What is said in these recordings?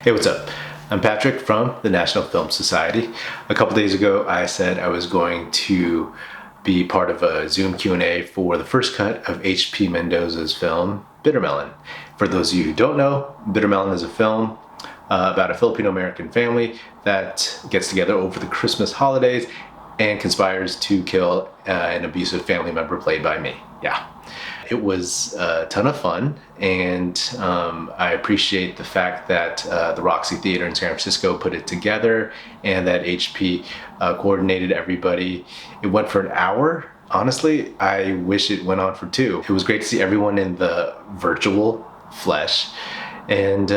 Hey, what's up? I'm Patrick from the National Film Society. A couple days ago, I said I was going to be part of a Zoom Q&A for the first cut of H.P. Mendoza's film, Bitter Melon. For those of you who don't know, Bitter Melon is a film about a Filipino American family that gets together over the Christmas holidays and conspires to kill an abusive family member played by me. Yeah. It was a ton of fun, and I appreciate the fact that the Roxie Theater in San Francisco put it together and that HP coordinated everybody. It went for an hour. Honestly, I wish it went on for 2. It was great to see everyone in the virtual flesh and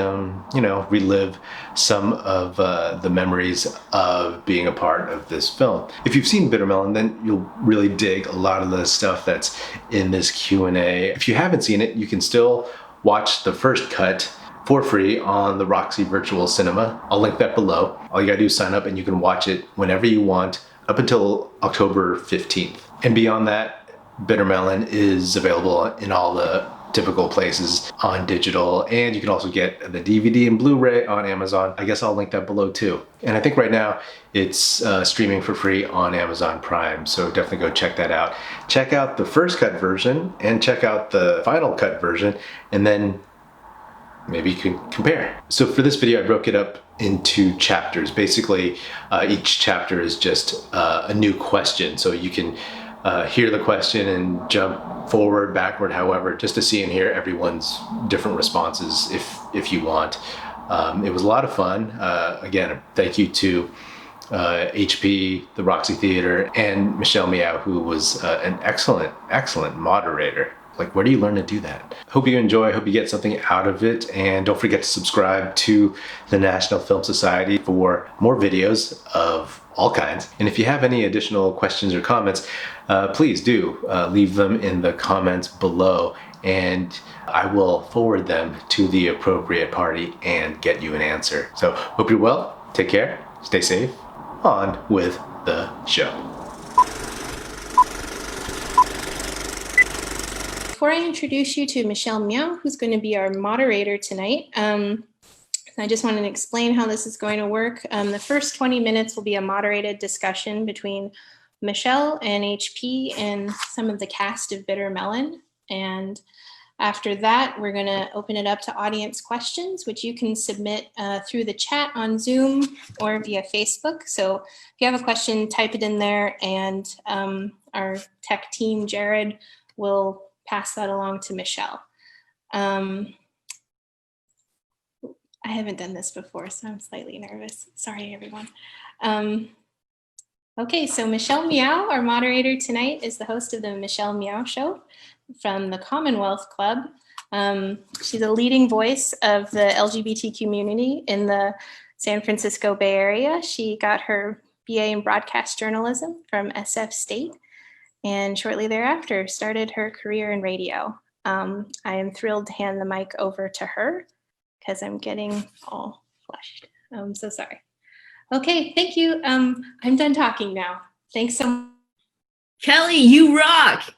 relive some of the memories of being a part of this film. If you've seen Bitter Melon, then you'll really dig a lot of the stuff that's in this Q&A. If you haven't seen it, you can still watch the first cut for free on the Roxie Virtual Cinema. I'll link that below. All you gotta do is sign up and you can watch it whenever you want up until October 15th. And beyond that, Bitter Melon is available in all the typical places on digital, and you can also get the DVD and Blu-ray on Amazon. I guess I'll link that below too. And I think right now it's streaming for free on Amazon Prime, so definitely go check that out. Check out the first cut version and check out the final cut version, and then maybe you can compare. So for this video, I broke it up into chapters. Basically, each chapter is just a new question, so you can hear the question and jump forward, backward, however, just to see and hear everyone's different responses if you want. It was a lot of fun. Again, thank you to HP, the Roxie Theater, and Michelle Meow, who was an excellent moderator. Like, where do you learn to do that? Hope you enjoy, hope you get something out of it, and don't forget to subscribe to the National Film Society for more videos of all kinds. And if you have any additional questions or comments, please do leave them in the comments below, and I will forward them to the appropriate party and get you an answer. So hope you're well, take care, stay safe, on with the show. Before I introduce you to Michelle Meow, who's going to be our moderator tonight, I just wanted to explain how this is going to work. The first 20 minutes will be a moderated discussion between Michelle and HP and some of the cast of Bitter Melon. And after that, we're going to open it up to audience questions, which you can submit through the chat on Zoom or via Facebook. So if you have a question, type it in there, and our tech team, Jared, will pass that along to Michelle. I haven't done this before, so I'm slightly nervous. Sorry, everyone. Okay, so Michelle Meow, our moderator tonight, is the host of the Michelle Meow Show from the Commonwealth Club. She's a leading voice of the LGBT community in the San Francisco Bay Area. She got her BA in broadcast journalism from SF State, and shortly thereafter started her career in radio. I am thrilled to hand the mic over to her because I'm getting all flushed. I'm so sorry. Okay, thank you. I'm done talking now. Thanks so much. Kelly, you rock.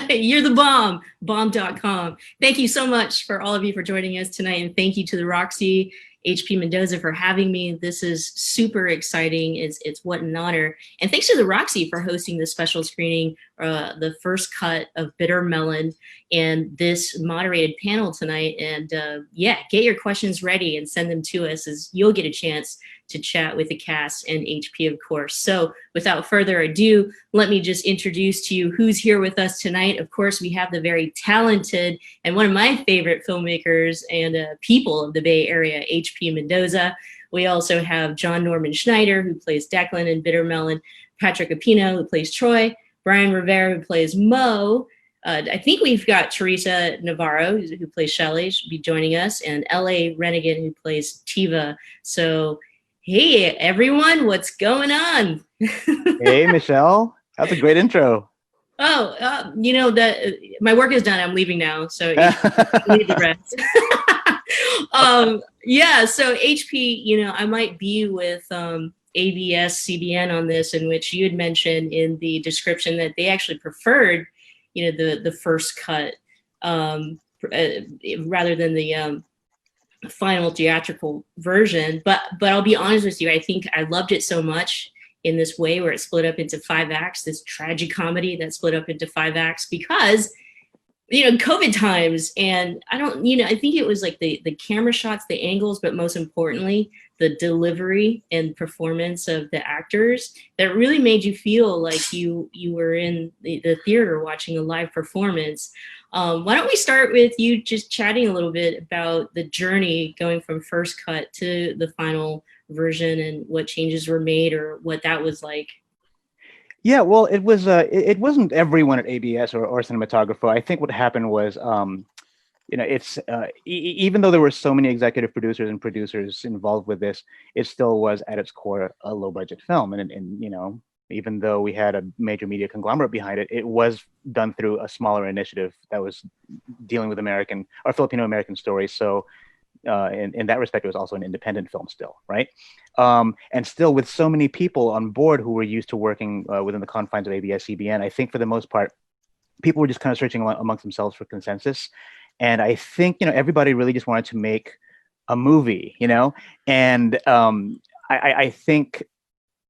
You're the bomb, bomb.com. Thank you so much for all of you for joining us tonight. And thank you to the Roxie, HP Mendoza for having me. This is super exciting. It's what an honor. And thanks to the Roxie for hosting this special screening, the first cut of Bitter Melon, and this moderated panel tonight. And yeah, get your questions ready and send them to us, as you'll get a chance to chat with the cast and HP, of course. So without further ado, let me just introduce to you who's here with us tonight. Of course, we have the very talented and one of my favorite filmmakers and people of the Bay Area, HP Mendoza. We also have Jon Norman Schneider, who plays Declan in Bitter Melon, Patrick Epino, who plays Troy, Brian Rivera, who plays Mo. I think we've got Theresa Navarro, who plays Shelley, should be joining us, and LA Renigen, who plays Tiva. So hey, everyone, what's going on? Hey, Michelle. That's a great intro. Oh, my work is done. I'm leaving now, so leave the rest. Yeah, so HP, I might be with ABS CBN on this, in which you had mentioned in the description that they actually preferred, the first cut rather than the final theatrical version. But I'll be honest with you, I think I loved it so much in this way where it split up into 5 acts, this tragic comedy that split up into 5 acts because COVID times, and I don't, I think it was like the camera shots, the angles, but most importantly, the delivery and performance of the actors that really made you feel like you were in the theater watching a live performance. Why don't we start with you just chatting a little bit about the journey going from first cut to the final version and what changes were made or what that was like? Yeah, well, it was it wasn't everyone at ABS or cinematographer. I think what happened was, it's even though there were so many executive producers and producers involved with this, it still was at its core a low budget film, and even though we had a major media conglomerate behind it, it was done through a smaller initiative that was dealing with American or Filipino American stories. So in that respect, it was also an independent film still, right? And still with so many people on board who were used to working within the confines of ABS-CBN, I think for the most part, people were just kind of searching amongst themselves for consensus. And I think, everybody really just wanted to make a movie, and I think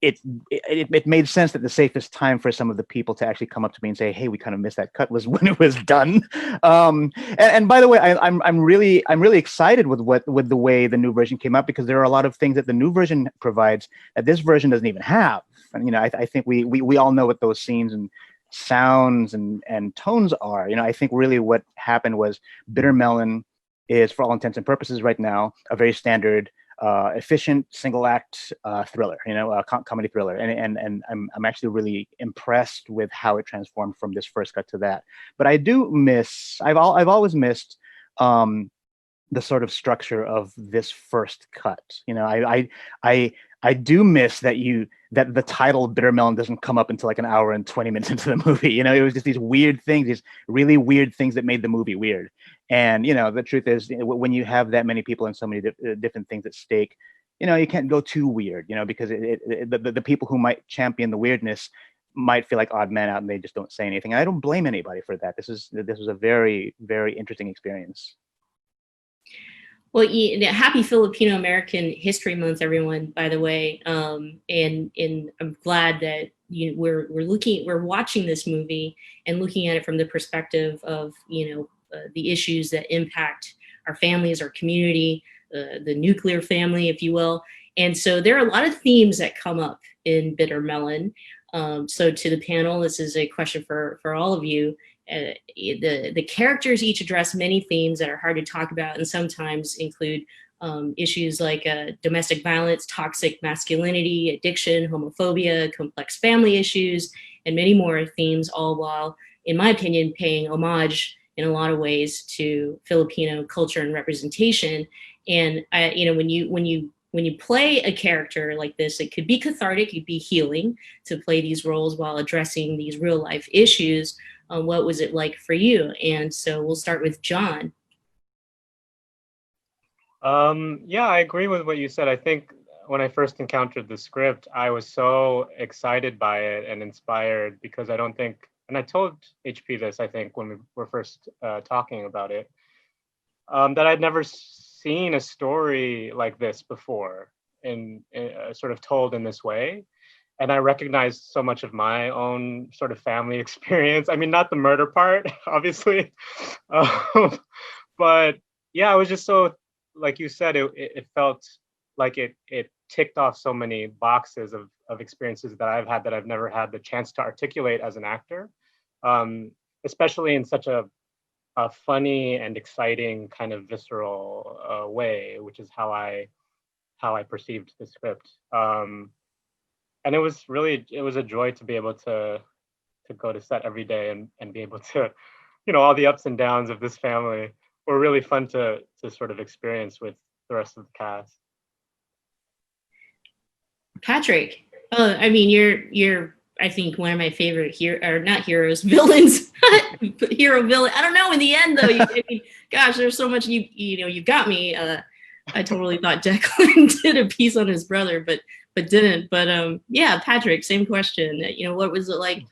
it made sense that the safest time for some of the people to actually come up to me and say, "Hey, we kind of missed that cut," was when it was done. And by the way, I'm really excited with the way the new version came out, because there are a lot of things that the new version provides that this version doesn't even have. And I think we all know what those scenes and sounds and tones are. I think really what happened was Bitter Melon is, for all intents and purposes, right now a very standard, efficient single act thriller, comedy thriller, and I'm actually really impressed with how it transformed from this first cut to that. But I do miss, I've always missed the sort of structure of this first cut. I do miss that the title Bitter Melon doesn't come up until like an hour and 20 minutes into the movie. It was just these weird things, these really weird things that made the movie weird. And the truth is, when you have that many people and so many different things at stake, you can't go too weird, because the people who might champion the weirdness might feel like odd man out and they just don't say anything. And I don't blame anybody for that. This was a very, very interesting experience. Well, happy Filipino American History Month, everyone, by the way. And I'm glad that we're watching this movie and looking at it from the perspective of, the issues that impact our families, our community, the nuclear family, if you will. And so there are a lot of themes that come up in Bitter Melon. So to the panel, this is a question for all of you. The characters each address many themes that are hard to talk about and sometimes include issues like domestic violence, toxic masculinity, addiction, homophobia, complex family issues, and many more themes, all while, in my opinion, paying homage in a lot of ways to Filipino culture and representation. And when you play a character like this, it could be cathartic, it could be healing to play these roles while addressing these real life issues. What was it like for you? And so we'll start with Jon. Yeah, I agree with what you said. I think when I first encountered the script, I was so excited by it and inspired, because I don't think, and I told HP this, I think, when we were first talking about it, that I'd never seen a story like this before, in sort of told in this way. And I recognized so much of my own sort of family experience. I mean, not the murder part, obviously. But yeah, I was just so, like you said, it felt like it ticked off so many boxes of experiences that I've had that I've never had the chance to articulate as an actor, especially in such a funny and exciting kind of visceral way, which is how I perceived the script. And it was a joy to be able to go to set every day and be able to, all the ups and downs of this family were really fun to sort of experience with the rest of the cast. Patrick, I mean, you're I think one of my favorite villains, hero villain. I don't know. In the end, though, gosh, there's so much you got me. I totally thought Declan did a piece on his brother, but didn't. But yeah, Patrick, same question. What was it like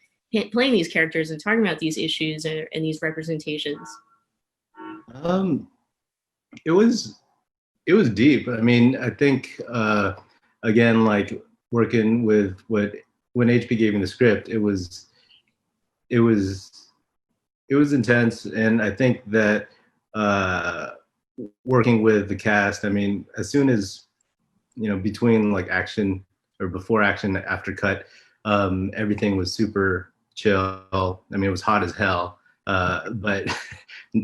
playing these characters and talking about these issues and these representations? It was it was deep. I mean, I think again, like working with when HP gave me the script, it was it was intense, and I think that working with the cast, I mean, as soon as between like action or before action, after cut, everything was super chill. I mean, it was hot as hell, but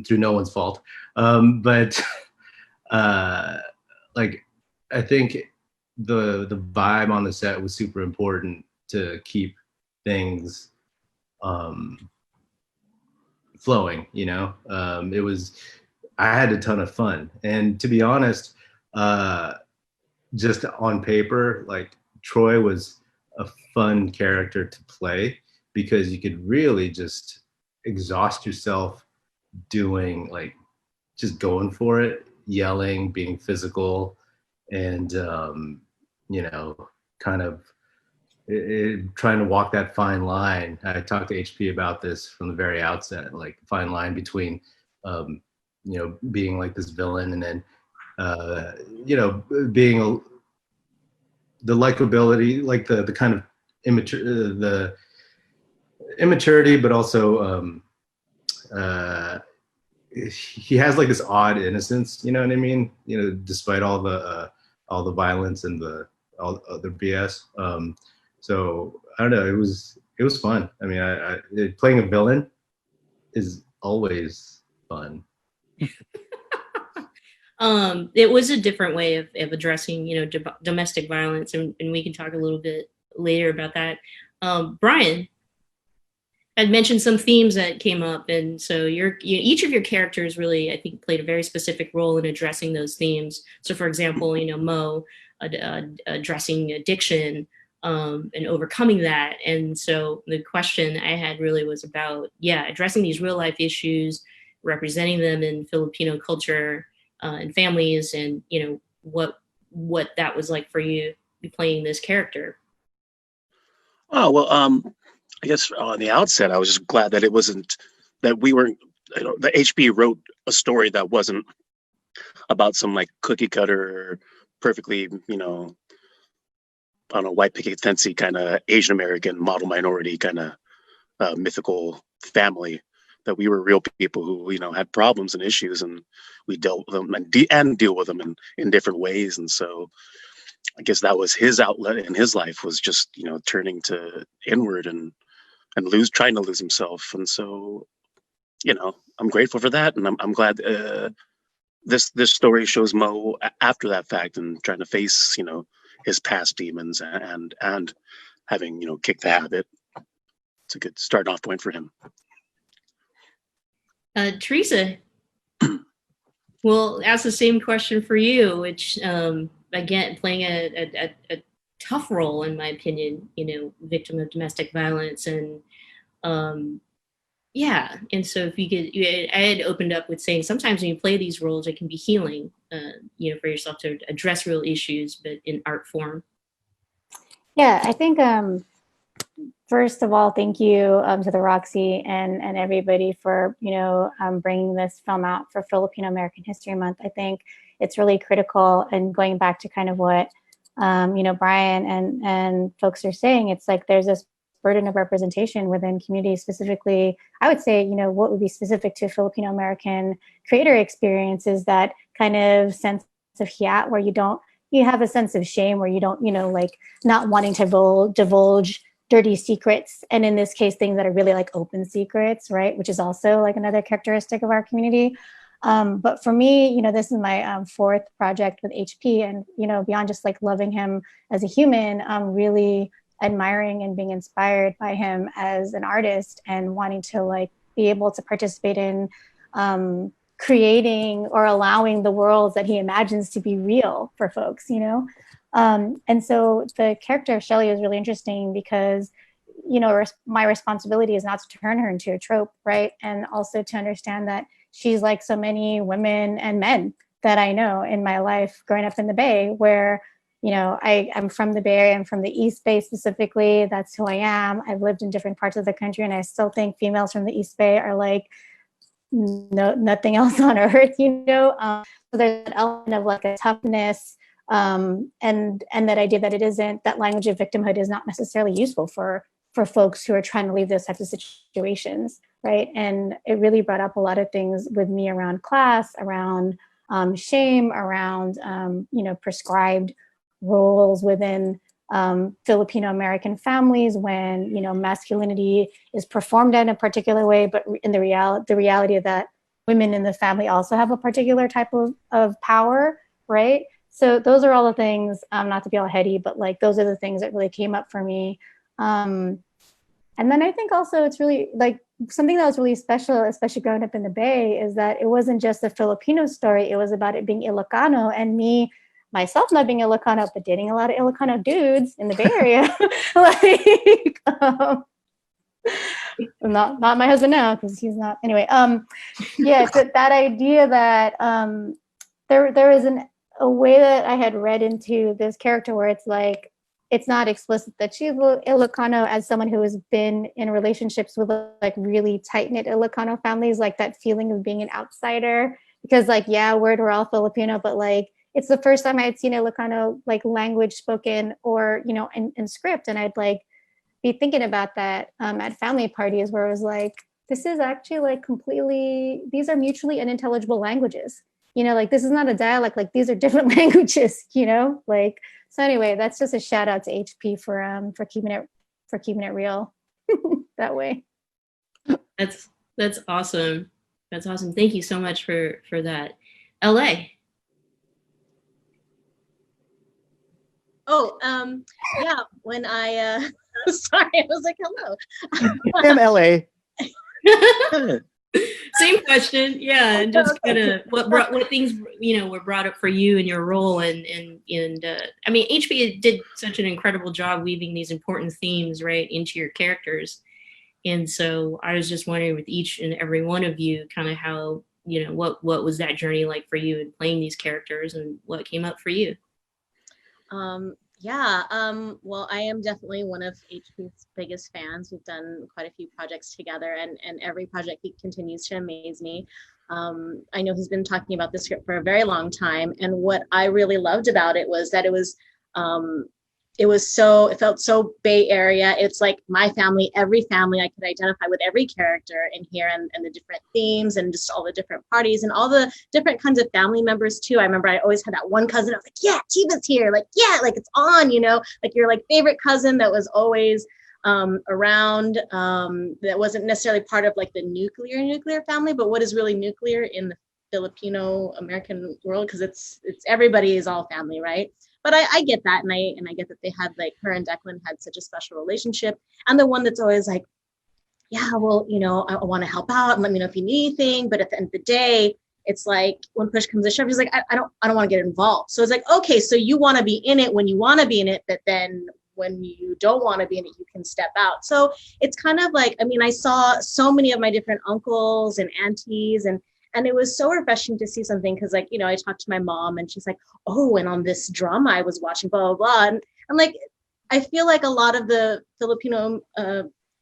through no one's fault. But like, I think the vibe on the set was super important to keep things flowing. It was. I had a ton of fun, and to be honest, just on paper, like Troy was a fun character to play because you could really just exhaust yourself doing like just going for it, yelling, being physical, and kind of trying to walk that fine line. I talked to HP about this from the very outset, like fine line between being like this villain and then being the likability, like the kind of the immaturity, but also he has like this odd innocence. You know what I mean? Despite all the violence and all the other BS. So I don't know. It was fun. I mean, playing a villain is always fun. It was a different way of addressing, domestic violence, and we can talk a little bit later about that. Brian had mentioned some themes that came up, and so each of your characters really, I think, played a very specific role in addressing those themes. So, for example, Mo addressing addiction and overcoming that, and so the question I had really was about addressing these real life issues, representing them in Filipino culture. And families, and what that was like for you playing this character. Oh well, I guess on the outset, I was just glad that it wasn't that we weren't. The HB wrote a story that wasn't about some like cookie cutter, perfectly I don't know, white picket fencey kind of Asian American model minority kind of mythical family. That we were real people who had problems and issues, and we dealt with them and deal with them in different ways. And so I guess that was his outlet in his life, was just turning to inward and trying to lose himself. And so I'm grateful for that, and I'm glad this story shows Mo after that fact and trying to face his past demons and having kicked the habit. It's a good starting off point for him. Theresa, we'll ask the same question for you, which again, playing a tough role, in my opinion, victim of domestic violence, and and so if you could, I had opened up with saying sometimes when you play these roles, it can be healing, for yourself to address real issues, but in art form. Yeah, I think first of all, thank you to the Roxie and everybody for bringing this film out for Filipino American History Month. I think it's really critical, and going back to kind of what Brian and folks are saying, it's like there's this burden of representation within communities. Specifically, I would say what would be specific to Filipino American creator experience is that kind of sense of hiat, where you have a sense of shame, where you don't like not wanting to divulge dirty secrets, and in this case things that are really like open secrets, right, which is also like another characteristic of our community. But for me, this is my fourth project with HP, and beyond just like loving him as a human, really admiring and being inspired by him as an artist, and wanting to like be able to participate in creating or allowing the worlds that he imagines to be real for folks, and so the character of Shelley is really interesting because, my responsibility is not to turn her into a trope, right? And also to understand that she's like so many women and men that I know in my life growing up in the Bay, where, I'm from the Bay Area, I'm from the East Bay specifically. That's who I am. I've lived in different parts of the country, and I still think females from the East Bay are like nothing else on earth, so there's an element of like a toughness, and that idea that that language of victimhood is not necessarily useful for folks who are trying to leave those types of situations, right? And it really brought up a lot of things with me around class, around shame, around prescribed roles within Filipino American families when masculinity is performed in a particular way, but in the reality of that women in the family also have a particular type of power, right? So those are all the things, not to be all heady, but like those are the things that really came up for me. And then I think also it's really like something that was really special, especially growing up in the Bay, is that it wasn't just a Filipino story. It was about it being Ilocano, and myself not being Ilocano, but dating a lot of Ilocano dudes in the Bay Area. Like, not my husband now, because he's not. Anyway, yeah, that idea that there is a way that I had read into this character where it's like, it's not explicit that she's Ilocano as someone who has been in relationships with like really tight-knit Ilocano families, like that feeling of being an outsider, because like, yeah, we're all Filipino, but like, it's the first time I had seen Ilocano like language spoken or, in script. And I'd like be thinking about that at family parties where it was like, this is actually like these are mutually unintelligible languages. Like this is not a dialect, like these are different languages, like, so anyway, that's just a shout out to HP for keeping it real that way. That's awesome. That's awesome. Thank you so much for that. LA. Oh, yeah, when I, sorry, I was like, hello. I'm LA. Same question. Yeah. And just kind of what things, were brought up for you in your role. And I mean, HP did such an incredible job weaving these important themes right into your characters. And so I was just wondering with each and every one of you kind of how, what was that journey like for you in playing these characters and what came up for you? Well, I am definitely one of HP's biggest fans. We've done quite a few projects together, and every project he continues to amaze me. I know he's been talking about this script for a very long time, and what I really loved about it was that it felt so Bay Area. It's like my family, every family. I could identify with every character in here, and the different themes and just all the different parties and all the different kinds of family members too. I remember I always had that one cousin. I was like, yeah, Chiva's here. Like, yeah, like it's on, like your like favorite cousin that was always around, that wasn't necessarily part of like the nuclear family, but what is really nuclear in the Filipino American world, because it's everybody is all family, right? But I get that, and I get that they had like her and Declan had such a special relationship, and the one that's always like, yeah, well, I want to help out and let me know if you need anything. But at the end of the day, it's like when push comes to shove, he's like, I don't want to get involved. So it's like, okay, so you want to be in it when you want to be in it, but then when you don't want to be in it, you can step out. So it's kind of like, I mean, I saw so many of my different uncles and aunties, and it was so refreshing to see something because, like, I talked to my mom and she's like, oh, and on this drama I was watching, blah, blah, blah. And I'm like, I feel like a lot of the Filipino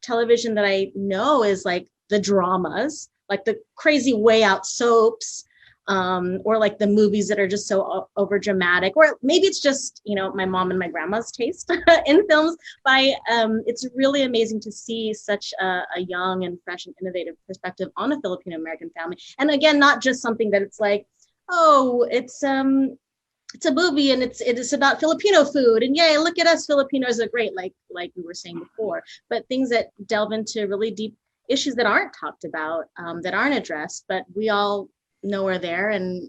television that I know is like the dramas, like the crazy way out soaps, or like the movies that are just so over dramatic, or maybe it's just, my mom and my grandma's taste in films. It's really amazing to see such a young and fresh and innovative perspective on a Filipino American family. And again, not just something that it's like, oh, it's a movie and it's about Filipino food, and yay, look at us Filipinos are great, like we were saying before, but things that delve into really deep issues that aren't talked about, that aren't addressed, but we all know are there and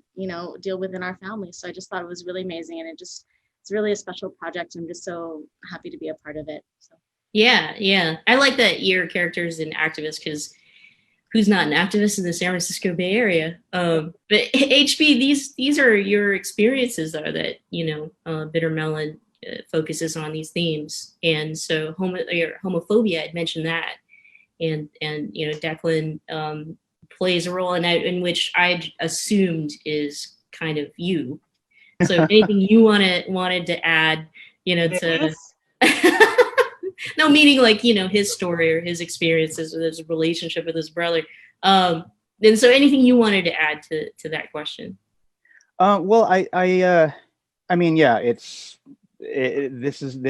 deal with in our family. So I just thought it was really amazing, and it's really a special project. I'm just so happy to be a part of it. So yeah, I like that your characters and activists, because who's not an activist in the San Francisco Bay Area? But HB, these are your experiences though, that Bitter Melon focuses on these themes, and so homophobia, I'd mentioned that, and Declan plays a role in which I assumed is kind of you. So anything you wanted to add, to no, meaning like, his story or his experiences with his relationship with his brother. then so anything you wanted to add to that question? Well, I mean, yeah, this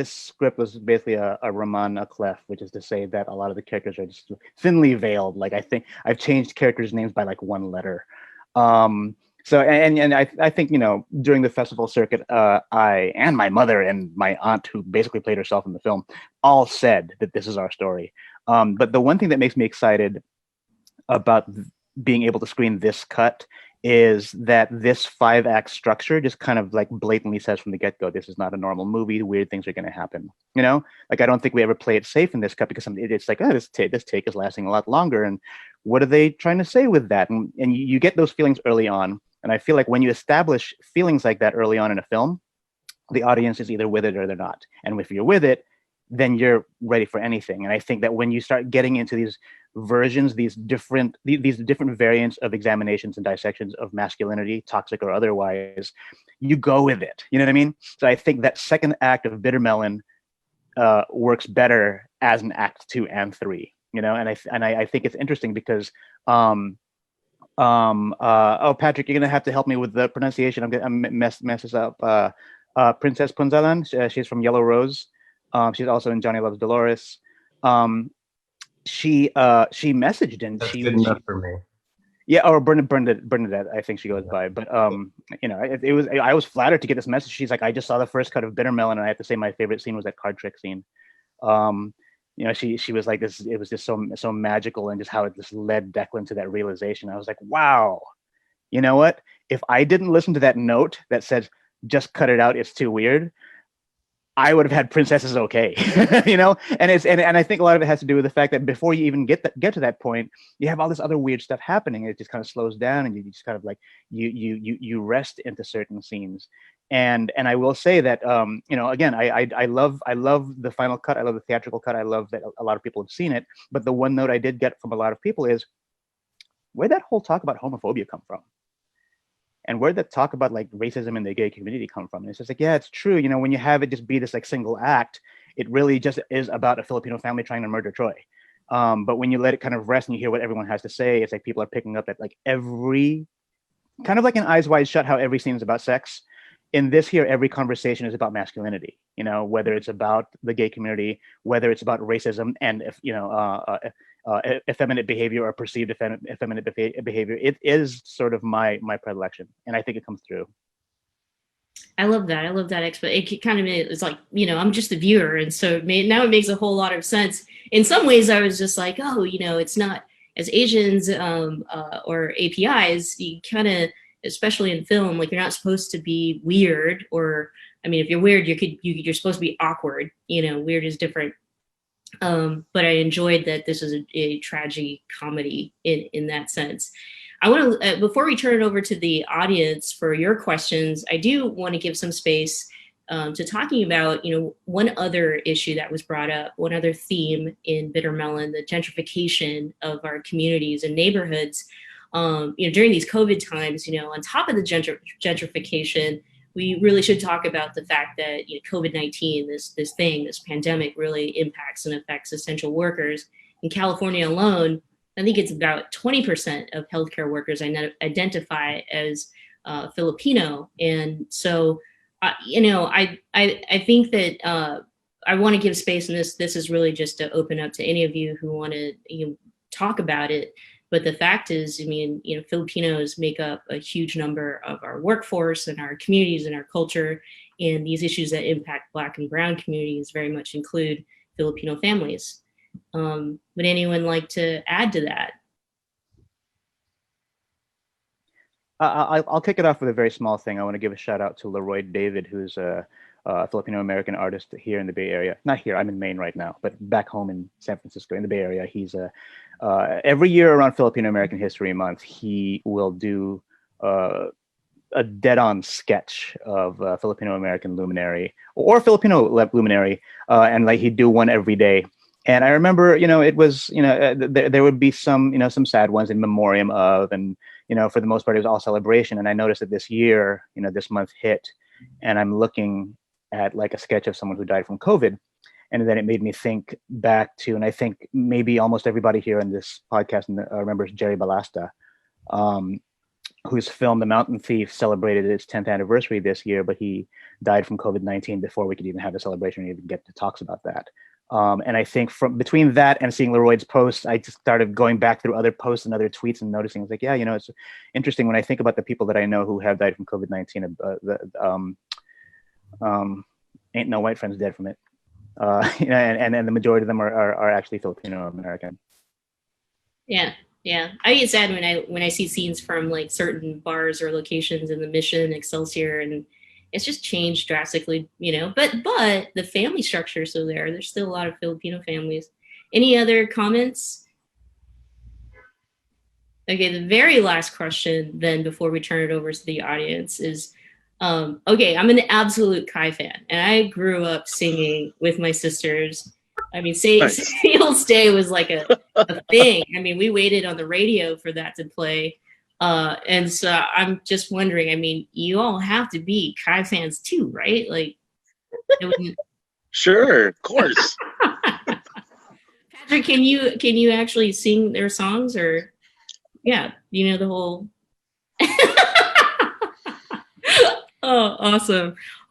script was basically a roman à clef, which is to say that a lot of the characters are just thinly veiled. Like I think I've changed characters' names by like one letter. So and I think, you know, during the festival circuit, I and my mother and my aunt, who basically played herself in the film, all said that this is our story. But the one thing that makes me excited about being able to screen this cut is that this 5-act structure just kind of like blatantly says from the get-go, this is not a normal movie, weird things are going to happen, you know? Like, I don't think we ever play it safe in this cut, because it's like, oh, this take is lasting a lot longer, and what are they trying to say with that? And you get those feelings early on, and I feel like when you establish feelings like that early on in a film, the audience is either with it or they're not. And if you're with it, then you're ready for anything. And I think that when you start getting into these versions, these different variants of examinations and dissections of masculinity, toxic or otherwise, you go with it. You know what I mean? So I think that second act of Bitter Melon works better as an act 2 and 3. You know, and I think it's interesting because oh, Patrick, you're gonna have to help me with the pronunciation. I'm mess this up. Princess Punzalan, she's from Yellow Rose. She's also in Johnny Loves Dolores. She messaged and That's good enough for me. Yeah, or Bernadette, I think she goes by. But you know, I was flattered to get this message. She's like, I just saw the first cut of Bitter Melon, and I have to say my favorite scene was that card trick scene. You know, she was like this. It was just so magical, and just how it just led Declan to that realization. I was like, wow, you know what? If I didn't listen to that note that said, just cut it out, it's too weird, I would have had Princesses okay. You know, and I think a lot of it has to do with the fact that before you even get to that point, you have all this other weird stuff happening. It just kind of slows down, and you just kind of like you rest into certain scenes. And I will say that you know, again, I love the final cut. I love the theatrical cut. I love that a lot of people have seen it. But the one note I did get from a lot of people is, where'd that whole talk about homophobia come from? And where'd that talk about like racism in the gay community come from? And it's just like, yeah, it's true. You know, when you have it just be this like single act, it really just is about a Filipino family trying to murder Troy. But when you let it kind of rest and you hear what everyone has to say, it's like people are picking up that like every, kind of like in Eyes Wide Shut, how every scene is about sex. In this here, every conversation is about masculinity, you know, whether it's about the gay community, whether it's about racism and, if you know, effeminate behavior or perceived effeminate behavior. It is sort of my predilection, and I think it comes through. I love that. I love that. It kind of it's like, you know, I'm just the viewer, and so now it makes a whole lot of sense. In some ways, I was just like, oh, you know, it's not as Asians or APIs. You kind of, especially in film, like you're not supposed to be weird, or I mean, if you're weird, you're supposed to be awkward. You know, weird is different. But I enjoyed that this is a tragedy comedy in that sense. I want to, before we turn it over to the audience for your questions, I do want to give some space to talking about, you know, one other issue that was brought up, one other theme in Bitter Melon, the gentrification of our communities and neighborhoods. You know, during these COVID times, you know, on top of the gentrification, we really should talk about the fact that, you know, COVID-19, this pandemic really impacts and affects essential workers. In California alone, I think it's about 20% of healthcare workers identify as Filipino. And so, you know, I think that I want to give space, and this is really just to open up to any of you who want to, you know, talk about it. But the fact is, I mean, you know, Filipinos make up a huge number of our workforce and our communities and our culture. And these issues that impact Black and Brown communities very much include Filipino families. Would anyone like to add to that? I'll kick it off with a very small thing. I want to give a shout out to Leroy David, who's a Filipino American artist here in the Bay Area. Not here, I'm in Maine right now, but back home in San Francisco in the Bay Area. He's every year around Filipino American History Month, he will do a dead-on sketch of Filipino American luminary or Filipino luminary, and like he'd do one every day. And I remember, you know, it was, you know, there would be some, you know, some sad ones in memoriam of, and, you know, for the most part, it was all celebration. And I noticed that this year, you know, this month hit, and I'm looking at like a sketch of someone who died from COVID. And then it made me think back to, and I think maybe almost everybody here in this podcast remembers Jerry Balasta, whose film The Mountain Thief celebrated its 10th anniversary this year, but he died from COVID-19 before we could even have the celebration or even get to talks about that. And I think from between that and seeing Leroy's posts, I just started going back through other posts and other tweets and noticing, it's like, yeah, it's interesting when I think about the people that I know who have died from COVID-19, ain't no white friends dead from it. And the majority of them are actually Filipino American. Yeah. I get sad when I see scenes from like certain bars or locations in the Mission, Excelsior, and it's just changed drastically, But the family structure is still there. There's still a lot of Filipino families. Any other comments? Okay, the very last question then before we turn it over to the audience is, okay, I'm an absolute Kai fan, and I grew up singing with my sisters. I mean, Sail Stay was like a thing. I mean, we waited on the radio for that to play. And so I'm just wondering, I mean, you all have to be Kai fans too, right? Like, Sure, of course. Patrick, can you actually sing their songs, or the whole? Oh,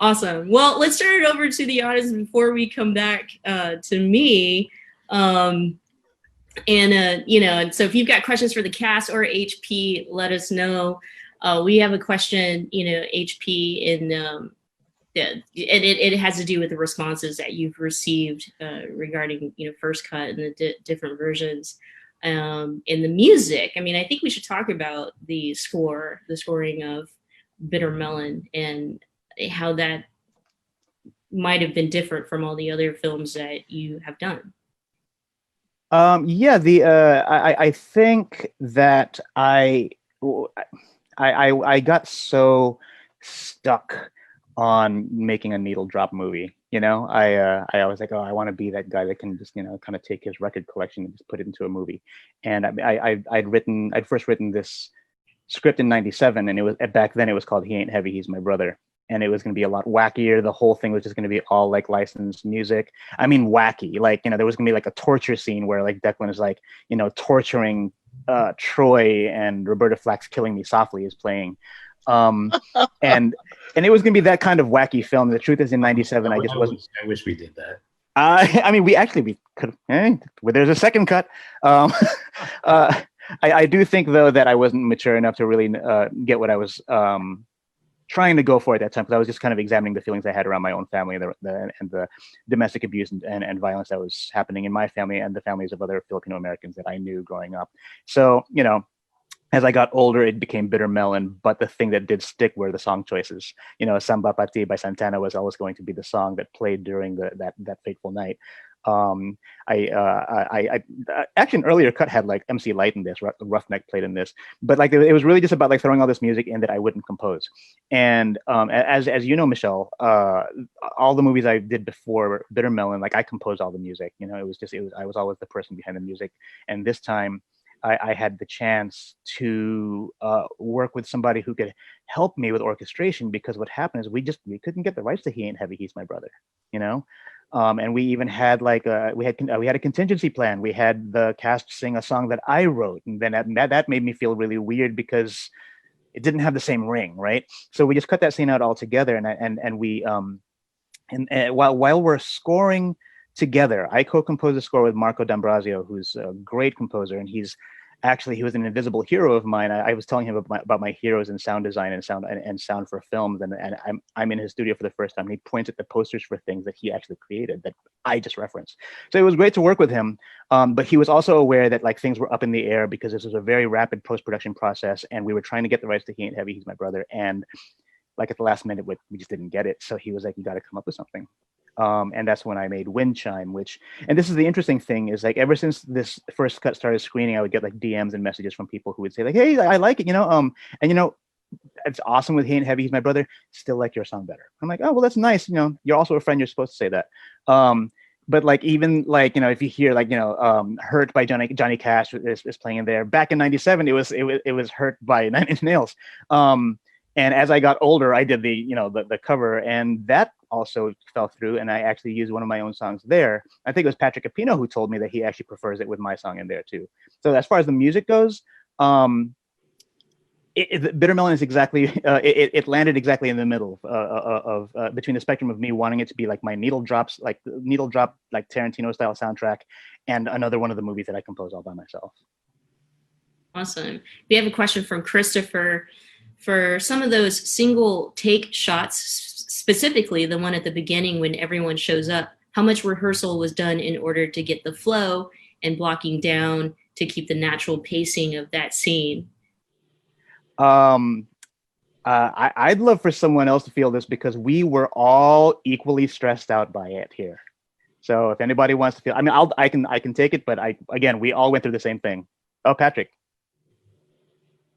awesome. Well, let's turn it over to the audience before we come back to me. And so if you've got questions for the cast or HP, let us know. We have a question, HP, and it has to do with the responses that you've received regarding, First Cut and the different versions. In the music, I mean, I think we should talk about the scoring of Bitter Melon and how that might have been different from all the other films that you have done. I think that I got so stuck on making a needle drop movie. I was like, oh, I want to be that guy that can just, kind of take his record collection and just put it into a movie. And I'd first written this script in '97, and back then it was called He Ain't Heavy, He's My Brother. And it was going to be a lot wackier. The whole thing was just going to be all like licensed music. I mean, wacky. Like, there was going to be like a torture scene where like Declan is like, torturing Troy, and Roberta Flack's Killing Me Softly is playing. And it was going to be that kind of wacky film. The truth is, in '97, I wish we did that. I mean, we could. There's a second cut. I do think though that I wasn't mature enough to really get what I was trying to go for at that time, because I was just kind of examining the feelings I had around my own family and the domestic abuse and violence that was happening in my family and the families of other Filipino Americans that I knew growing up. So, as I got older, it became Bitter Melon, but the thing that did stick were the song choices. Samba Pati by Santana was always going to be the song that played during that fateful night. I actually an earlier cut had like MC Light in this, Roughneck played in this, but like it was really just about like throwing all this music in that I wouldn't compose. And as you know, Michelle, all the movies I did before Bitter Melon, like I composed all the music. I was always the person behind the music, and this time I had the chance to work with somebody who could help me with orchestration, because what happened is we couldn't get the rights to He Ain't Heavy, He's My Brother, and we even had like we had a contingency plan. We had the cast sing a song that I wrote, and then that made me feel really weird because it didn't have the same ring, right? So we just cut that scene out altogether, and we while we're scoring together, I co-composed the score with Marco D'Ambrosio, who's a great composer, and he was an invisible hero of mine. I was telling him about my heroes in sound design and sound for films, and I'm in his studio for the first time. And he points at the posters for things that he actually created that I just referenced. So it was great to work with him, but he was also aware that like things were up in the air because this was a very rapid post-production process, and we were trying to get the rights to He Ain't Heavy, He's My Brother, and like at the last minute we just didn't get it. So he was like, you got to come up with something. And that's when I made Wind Chime, and this is the interesting thing, is like ever since this first cut started screening, I would get like DMs and messages from people who would say like, hey, I like it, and it's awesome with He Ain't Heavy, He's My Brother, still like your song better. I'm like, oh, well, that's nice. You're also a friend, you're supposed to say that. But like, even like, if you hear like, Hurt by Johnny Cash is playing in there. Back in '97, it was Hurt by Nine Inch Nails. And as I got older, I did the cover, and that also fell through, and I actually used one of my own songs there. I think it was Patrick Epino who told me that he actually prefers it with my song in there too. So as far as the music goes, Bitter Melon is exactly it landed exactly in the middle of between the spectrum of me wanting it to be like my needle drop like Tarantino style soundtrack, and another one of the movies that I compose all by myself. Awesome. We have a question from Christopher. For some of those single take shots, specifically the one at the beginning when everyone shows up, how much rehearsal was done in order to get the flow and blocking down to keep the natural pacing of that scene? I'd love for someone else to feel this, because we were all equally stressed out by it here. So if anybody wants to feel, I mean, I can take it, but we all went through the same thing. Oh, Patrick.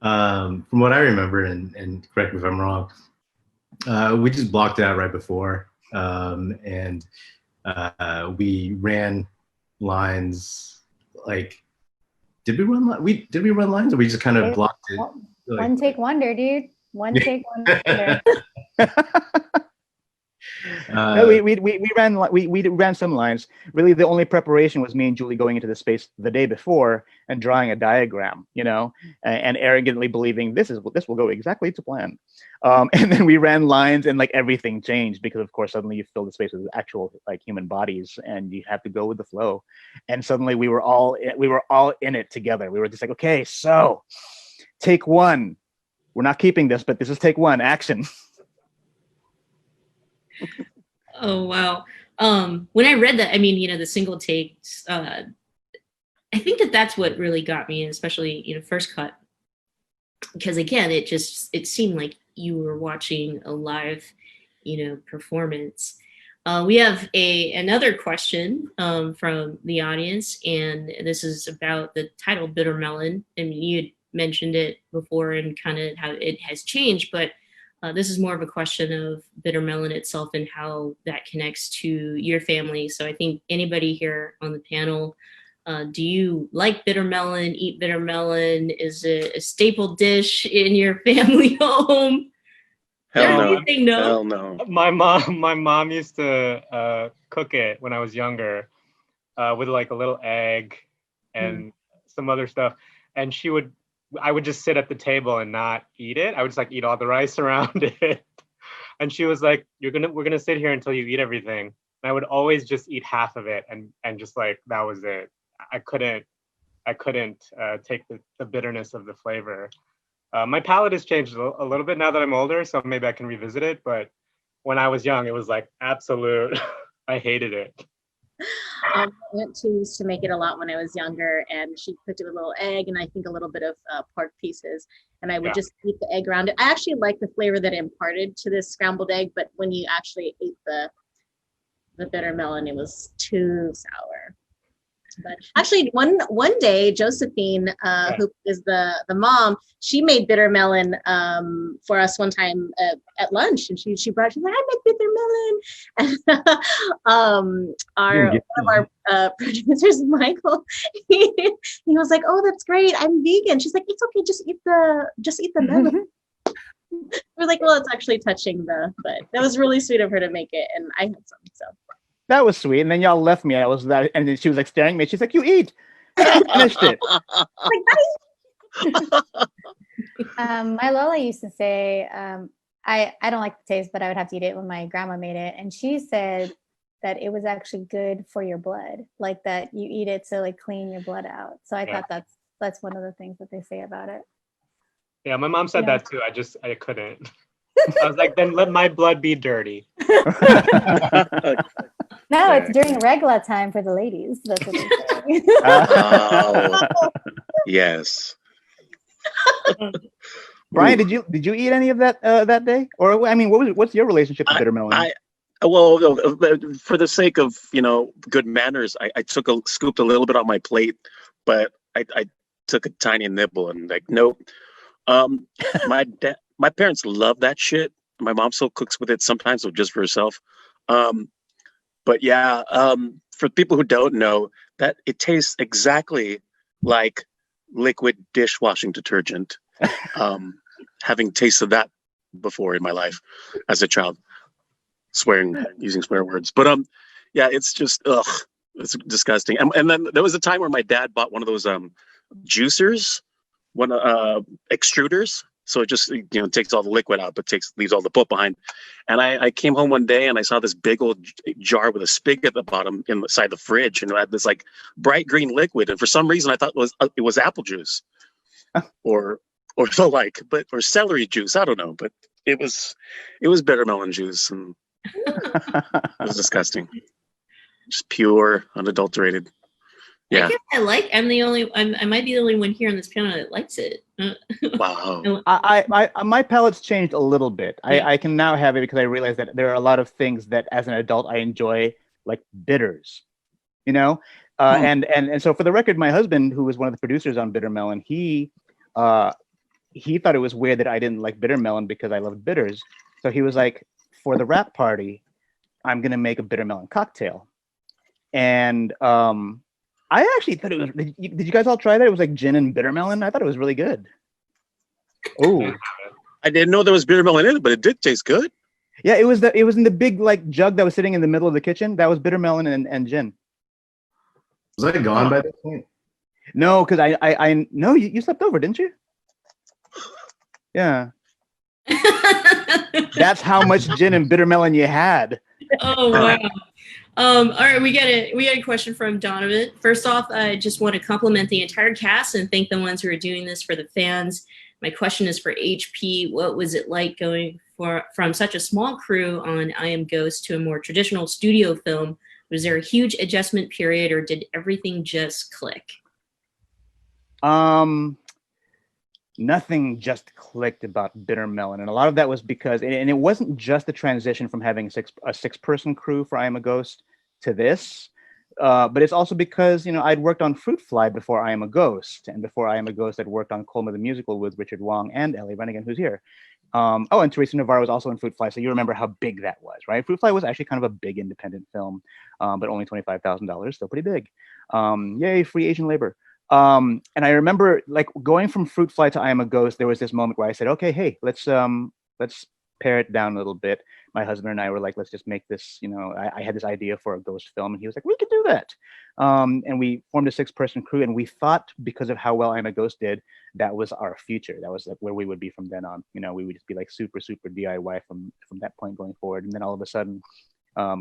From what I remember, and correct me if I'm wrong, we just blocked it out right before, and we ran lines. Like, did we run lines, or we just kind of blocked it? Like, one take wonder, dude. One take wonder. No, we ran some lines. Really, the only preparation was me and Julie going into the space the day before and drawing a diagram, and arrogantly believing this will go exactly to plan. And then we ran lines, and like everything changed, because of course suddenly you fill the space with actual like human bodies, and you have to go with the flow. And suddenly we were all in it together. We were just like, okay, so take one. We're not keeping this, but this is take one. Action. Oh, wow. When I read that, I mean, the single takes, I think that's what really got me, especially, first cut. Because again, it seemed like you were watching a live, performance. We have another question from the audience, and this is about the title Bitter Melon. I mean, you had mentioned it before and kind of how it has changed, but this is more of a question of Bitter Melon itself and how that connects to your family. So I think anybody here on the panel, do you like bitter melon, eat bitter melon? Is it a staple dish in your family home? Hell no. No? Hell no. My mom used to cook it when I was younger, with like a little egg and some other stuff. And I would just sit at the table and not eat it. I would just like eat all the rice around it. And she was like, we're gonna sit here until you eat everything. And I would always just eat half of it and just like, that was it. I couldn't take the bitterness of the flavor. My palate has changed a little bit now that I'm older, so maybe I can revisit it. But when I was young, it was like absolute, I hated it. My aunt used to make it a lot when I was younger, and she cooked it with a little egg and I think a little bit of pork pieces, and I would just eat the egg around it. I actually like the flavor that it imparted to this scrambled egg, but when you actually ate the bitter melon, it was too sour. But actually, one day, Josephine, who is the mom, she made bitter melon for us one time at lunch, and she's like, I make bitter melon. And one of our producers, Michael, he was like, oh, that's great. I'm vegan. She's like, it's okay, just eat the melon. We're like, well, it's actually touching but that was really sweet of her to make it, and I had some, so. That was sweet. And then y'all left me. And then she was like staring at me. She's like, you eat. I finished it. My Lola used to say, I don't like the taste, but I would have to eat it when my grandma made it. And she said that it was actually good for your blood, like that you eat it to like clean your blood out. So I thought that's one of the things that they say about it. Yeah, my mom said that too. I couldn't. I was like, then let my blood be dirty. No, it's during regla time for the ladies. That's what they say. Oh, yes. Brian, did you eat any of that that day? Or I mean, what's your relationship to bitter melon? Well, for the sake of good manners, I scooped a little bit on my plate, but I took a tiny nibble and like, nope. My parents love that shit. My mom still cooks with it sometimes, so just for herself. But yeah, for people who don't know, that it tastes exactly like liquid dishwashing detergent. Having tasted that before in my life as a child, using swear words. But yeah, it's just it's disgusting. And then there was a time where my dad bought one of those juicers, extruders. So it just takes all the liquid out, but leaves all the pulp behind. And I came home one day and I saw this big old jar with a spigot at the bottom inside the fridge, and it had this like bright green liquid. And for some reason, I thought it was apple juice, or the like, or celery juice. I don't know, but it was bitter melon juice, and it was disgusting. Just pure, unadulterated. Yeah. I might be the only one here on this panel that likes it. Wow. My palate's changed a little bit. I can now have it because I realize that there are a lot of things that as an adult I enjoy, like bitters, and so for the record, my husband, who was one of the producers on Bitter Melon, he thought it was weird that I didn't like Bitter Melon because I loved bitters. So he was like, for the wrap party, I'm going to make a bitter melon cocktail. And I actually thought it was, did you guys all try that? It was like gin and bitter melon. I thought it was really good. Oh, I didn't know there was bitter melon in it, but it did taste good. Yeah, it was in the big like jug that was sitting in the middle of the kitchen. That was bitter melon and gin. Was I gone by that point? No, because I no, you slept over, didn't you? Yeah. That's how much gin and bitter melon you had. Oh wow. All right, we get a question from Donovan. First off, I just want to compliment the entire cast and thank the ones who are doing this for the fans. My question is for HP. What was it like going from such a small crew on I Am Ghost to a more traditional studio film? Was there a huge adjustment period, or did everything just click? Nothing just clicked about Bitter Melon, and a lot of that was because, and it wasn't just the transition from having a six-person crew for I Am a Ghost to this, but it's also because I'd worked on Fruit Fly before I Am a Ghost, and before I Am a Ghost, I'd worked on Colma the Musical with Richard Wong and Ellie Renigen, who's here. And Theresa Navarro was also in Fruit Fly, so you remember how big that was, right? Fruit Fly was actually kind of a big independent film, but only $25,000, still pretty big. Yay, free Asian labor. And I remember like going from Fruit Fly to I Am a Ghost, there was this moment where I said, okay, hey, let's pare it down a little bit. My husband and I were like, let's just make this, I had this idea for a ghost film, and he was like, we could do that. And we formed a 6-person crew, and we thought because of how well I Am a Ghost did, that was our future. That was like where we would be from then on. We would just be like super, super DIY from that point going forward. And then all of a sudden,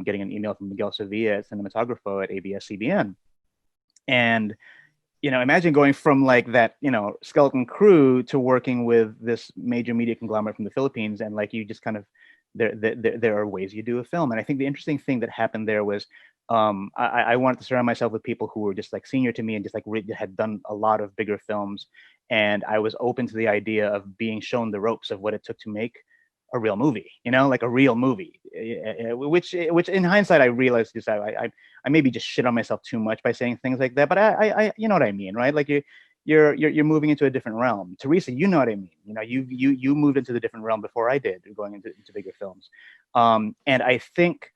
getting an email from Miguel Sevilla at Cinematographo at ABS-CBN. And imagine going from like that, skeleton crew to working with this major media conglomerate from the Philippines, and like you just kind of, there are ways you do a film. And I think the interesting thing that happened there was, I wanted to surround myself with people who were just like senior to me and just like had done a lot of bigger films, and I was open to the idea of being shown the ropes of what it took to make a real movie, like a real movie, which in hindsight I realized is I maybe just shit on myself too much by saying things like that, but I you know what I mean, right? Like you're moving into a different realm. Theresa, you know what I mean. You moved into the different realm before I did, going into bigger films, and I think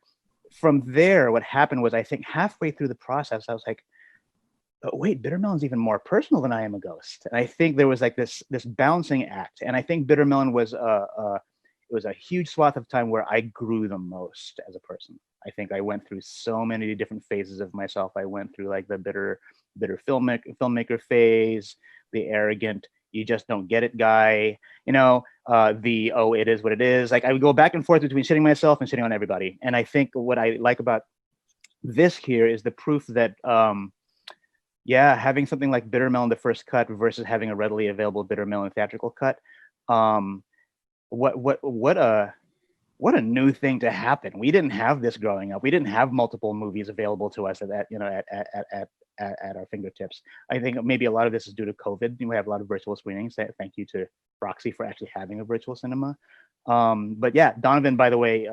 from there what happened was, I think halfway through the process I was like, oh, wait, Bitter Melon's even more personal than I Am a Ghost. And I think there was like this balancing act, and I think Bitter Melon was it was a huge swath of time where I grew the most as a person. I think I went through so many different phases of myself. I went through like the bitter filmmaker phase, the arrogant, you just don't get it guy, the, oh, it is what it is. Like I would go back and forth between shitting myself and shitting on everybody. And I think what I like about this here is the proof that, having something like Bitter Melon, the first cut, versus having a readily available Bitter Melon theatrical cut, what a new thing to happen. We didn't have this growing up. We didn't have multiple movies available to us at our fingertips. I think maybe a lot of this is due to COVID. We have a lot of virtual screenings. Thank you to Roxie for actually having a virtual cinema. But yeah, Donovan, by the way,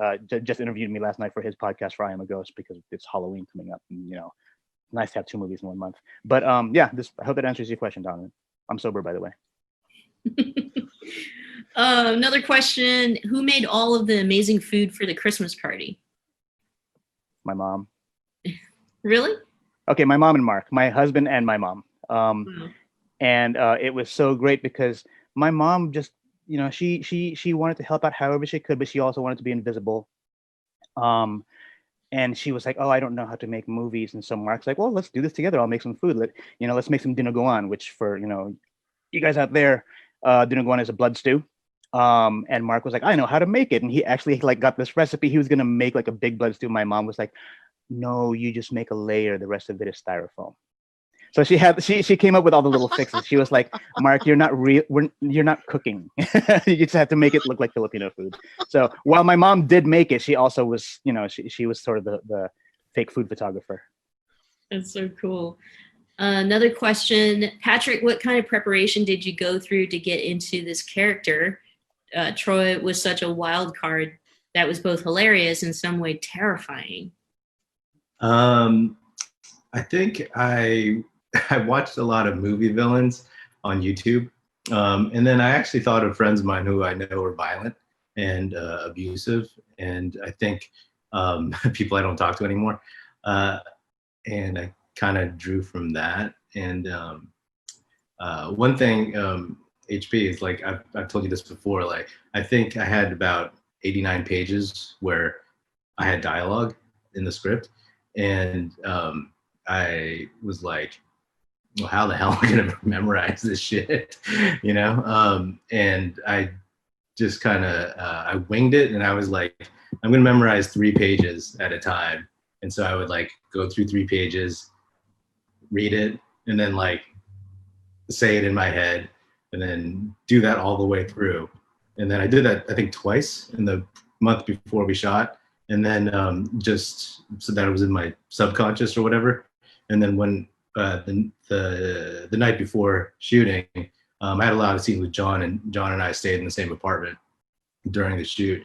just interviewed me last night for his podcast for I Am a Ghost, because it's Halloween coming up. And, nice to have 2 movies in 1 month. But I hope that answers your question, Donovan. I'm sober, by the way. Another question: who made all of the amazing food for the Christmas party? My mom. Really? Okay, my mom and Mark, my husband and my mom. Wow. And it was so great because my mom just, she wanted to help out however she could, but she also wanted to be invisible. And she was like, oh, I don't know how to make movies. And so Mark's like, well, let's do this together. I'll make some food. Let's make some dinogoan, which for, you guys out there, dinuguan is a blood stew. And Mark was like, I know how to make it. And he actually like got this recipe. He was going to make like a big blood stew. My mom was like, no, you just make a layer. The rest of it is styrofoam. So she came up with all the little fixes. She was like, Mark, you're not cooking. You just have to make it look like Filipino food. So while my mom did make it, she also was, she was sort of the fake food photographer. That's so cool. Another question, Patrick, what kind of preparation did you go through to get into this character? Troy was such a wild card that was both hilarious and in some way terrifying. I think I watched a lot of movie villains on YouTube. And then I actually thought of friends of mine who I know are violent and abusive. And I think people I don't talk to anymore. And I kind of drew from that. And one thing, HP, is like, I've told you this before, like, I think I had about 89 pages where I had dialogue in the script. And I was like, well, how the hell am I going to memorize this shit? And I just kind of, I winged it, and I was like, I'm going to memorize 3 pages at a time. And so I would like go through 3 pages, read it, and then like say it in my head, and then do that all the way through. And then I did that, I think, twice in the month before we shot. And then just so that it was in my subconscious or whatever. And then when the night before shooting, I had a lot of scenes with Jon, and Jon and I stayed in the same apartment during the shoot.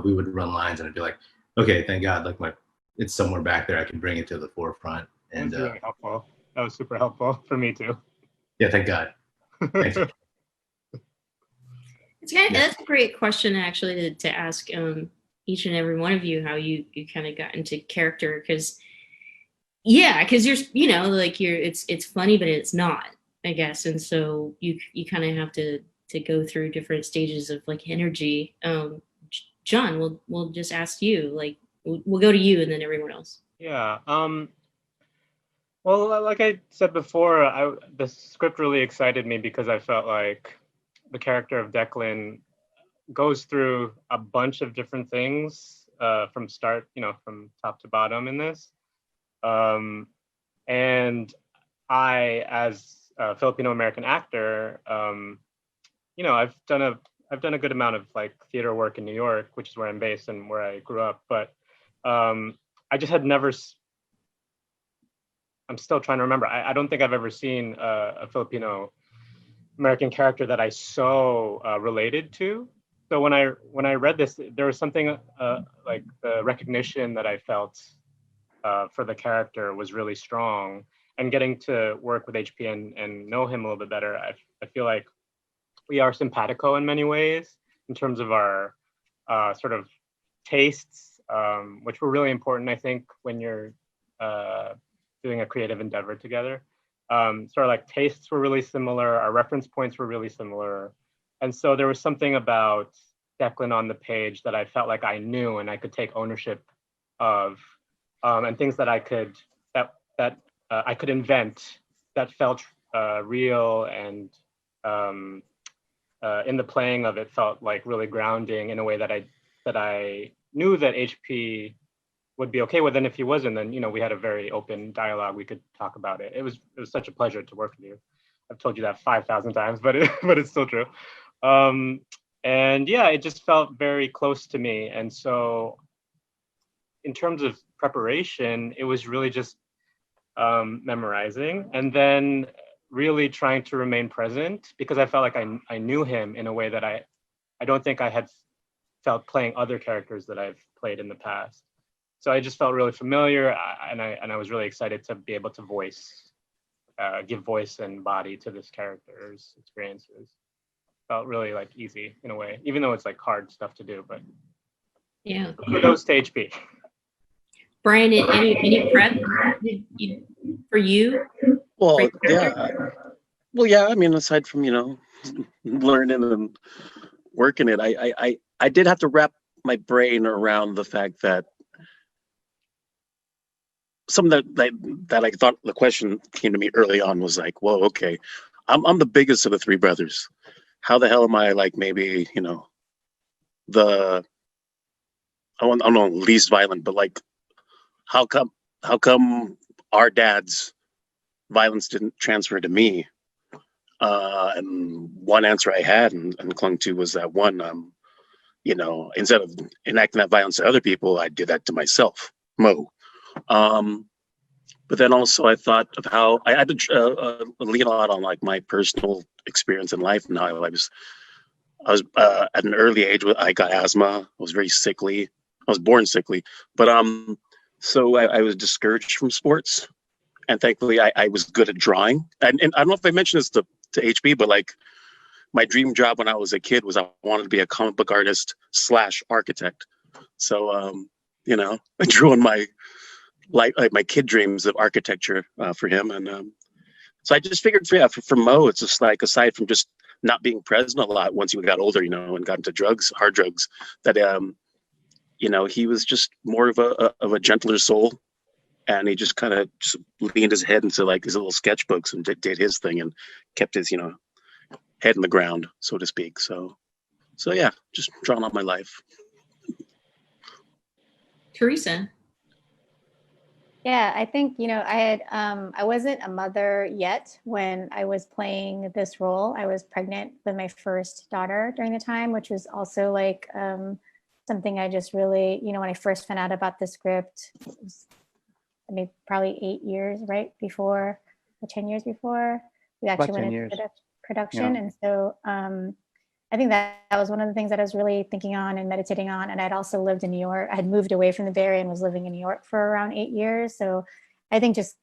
We would run lines, and I'd be like, okay, thank God, like it's somewhere back there. I can bring it to the forefront. And that was really helpful. That was super helpful for me too. Yeah, thank God. Thanks. That's a great question, actually, to ask each and every one of you, how you kind of got into character, because you're, like it's funny, but it's not, I guess. And so you kind of have to go through different stages of like energy. Jon, we'll just ask you, like, we'll go to you and then everyone else. Yeah. Well, like I said before, the script really excited me because I felt like the character of Declan goes through a bunch of different things from top to bottom in this. And I, as a Filipino American actor, I've done a good amount of like theater work in New York, which is where I'm based and where I grew up. But I just had never. I'm still trying to remember. I don't think I've ever seen a Filipino American character that I so related to. So when I read this, there was something like the recognition that I felt for the character was really strong. And getting to work with HP and know him a little bit better, I feel like we are simpatico in many ways in terms of our sort of tastes, which were really important, I think, when you're doing a creative endeavor together. Sort of like tastes were really similar, our reference points were really similar. And so there was something about Declan on the page that I felt like I knew and I could take ownership of, and things that I could I could invent that felt real, and in the playing of it felt like really grounding in a way that I knew that HP would be okay with. And if he wasn't, then we had a very open dialogue. We could talk about it. It was such a pleasure to work with you. I've told you that 5,000 times, but it's still true. And yeah, it just felt very close to me. And so in terms of preparation, it was really just memorizing, and then really trying to remain present, because I felt like I knew him in a way that I don't think I had felt playing other characters that I've played in the past. So I just felt really familiar, and I was really excited to be able to give voice and body to this character's experiences. Felt really like easy in a way, even though it's like hard stuff to do. But yeah, kudos to HP. Brian, any prep for you? Well, yeah. I mean, aside from learning and working it, I did have to wrap my brain around the fact that something that I thought the question came to me early on was like, whoa, okay, I'm the biggest of the 3 brothers, how the hell am I like maybe, the, I don't know, least violent, but like, how come our dad's violence didn't transfer to me? And one answer I had and clung to was that one, instead of enacting that violence to other people, I did that to myself, Mo. But then also I thought of how I had to lean a lot on like my personal experience in life and how I was at an early age. I got asthma. I was very sickly. I was born sickly, but so I was discouraged from sports, and thankfully I was good at drawing. And I don't know if I mentioned this to HB, but like my dream job when I was a kid was I wanted to be a comic book artist / architect. So I drew on my like my kid dreams of architecture for him, and so I just figured for Mo, it's just like aside from just not being present a lot once he got older, and got into drugs, hard drugs, that he was just more of a gentler soul, and he just kind of just leaned his head into like his little sketchbooks and did his thing and kept his head in the ground, so to speak. So yeah, just drawing on my life. Theresa. Yeah, I think, I wasn't a mother yet when I was playing this role. I was pregnant with my first daughter during the time, which was also like something I just really, when I first found out about the script, it was, probably 8 years, right? Before, or 10 years before we actually went into production. Yeah. And so I think that was one of the things that I was really thinking on and meditating on. And I'd also lived in New York. I had moved away from the Bay Area and was living in New York for around 8 years. So I think just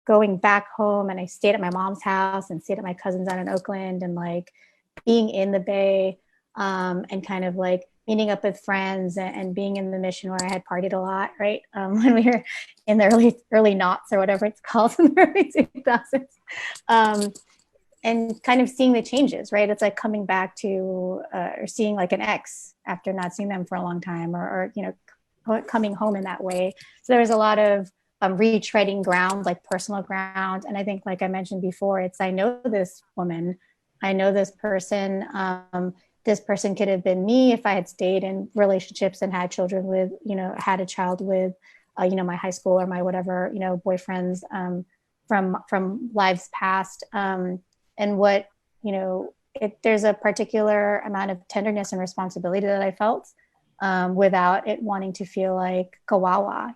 going back home, and I stayed at my mom's house and stayed at my cousin's out in Oakland, and like being in the Bay and kind of like meeting up with friends and being in the Mission where I had partied a lot, right? When we were in the early knots or whatever it's called in the early 2000s. And kind of seeing the changes, right? It's like coming back to or seeing like an ex after not seeing them for a long time, or coming home in that way. So there was a lot of retreading ground, like personal ground. And I think, like I mentioned before, it's I know this woman, I know this person. This person could have been me if I had stayed in relationships and had children with, had a child with, my high school or my whatever, boyfriends from lives past. And what, there's a particular amount of tenderness and responsibility that I felt without it wanting to feel like kawawa,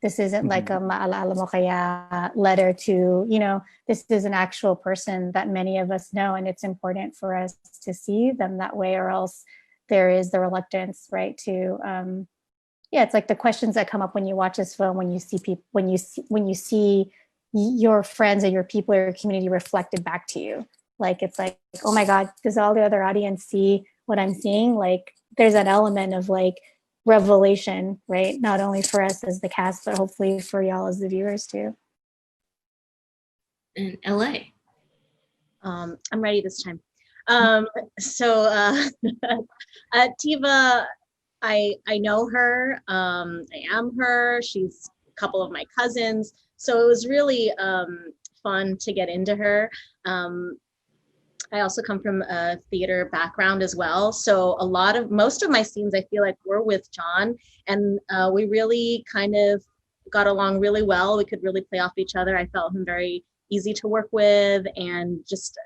this isn't like a maalala mo kaya letter to, this is an actual person that many of us know. And it's important for us to see them that way, or else there is the reluctance, right, to, it's like the questions that come up when you watch this film, when you see people, when you see your friends or your people or your community reflected back to you. Like, it's like, oh my God, does all the other audience see what I'm seeing? Like, there's an element of like revelation, right? Not only for us as the cast, but hopefully for y'all as the viewers too. In LA. I'm ready this time. Tiva, I know her. I am her. She's a couple of my cousins. So it was really fun to get into her. I also come from a theater background as well. So most of my scenes, I feel like were with Jon, and we really kind of got along really well. We could really play off each other. I felt him very easy to work with and just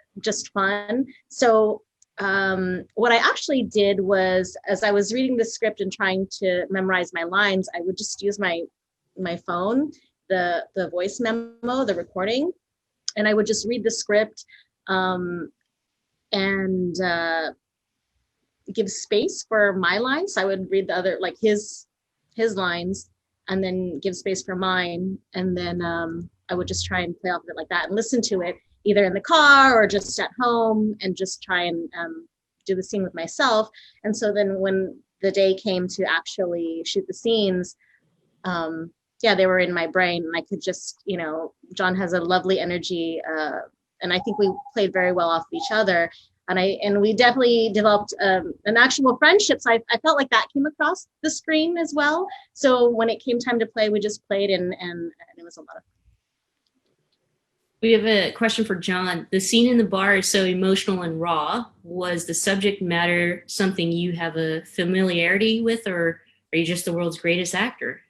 fun. So what I actually did was, as I was reading the script and trying to memorize my lines, I would just use my phone, the voice memo, the recording, and I would just read the script and give space for my lines. So I would read the other, like his lines, and then give space for mine, and then I would just try and play off of it like that and listen to it either in the car or just at home, and just try and do the scene with myself. And so then when the day came to actually shoot the scenes, they were in my brain, and I could just, Jon has a lovely energy, and I think we played very well off of each other. And we definitely developed an actual friendship. So I felt like that came across the screen as well. So when it came time to play, we just played, and it was a lot of fun. We have a question for Jon. The scene in the bar is so emotional and raw. Was the subject matter something you have a familiarity with, or are you just the world's greatest actor?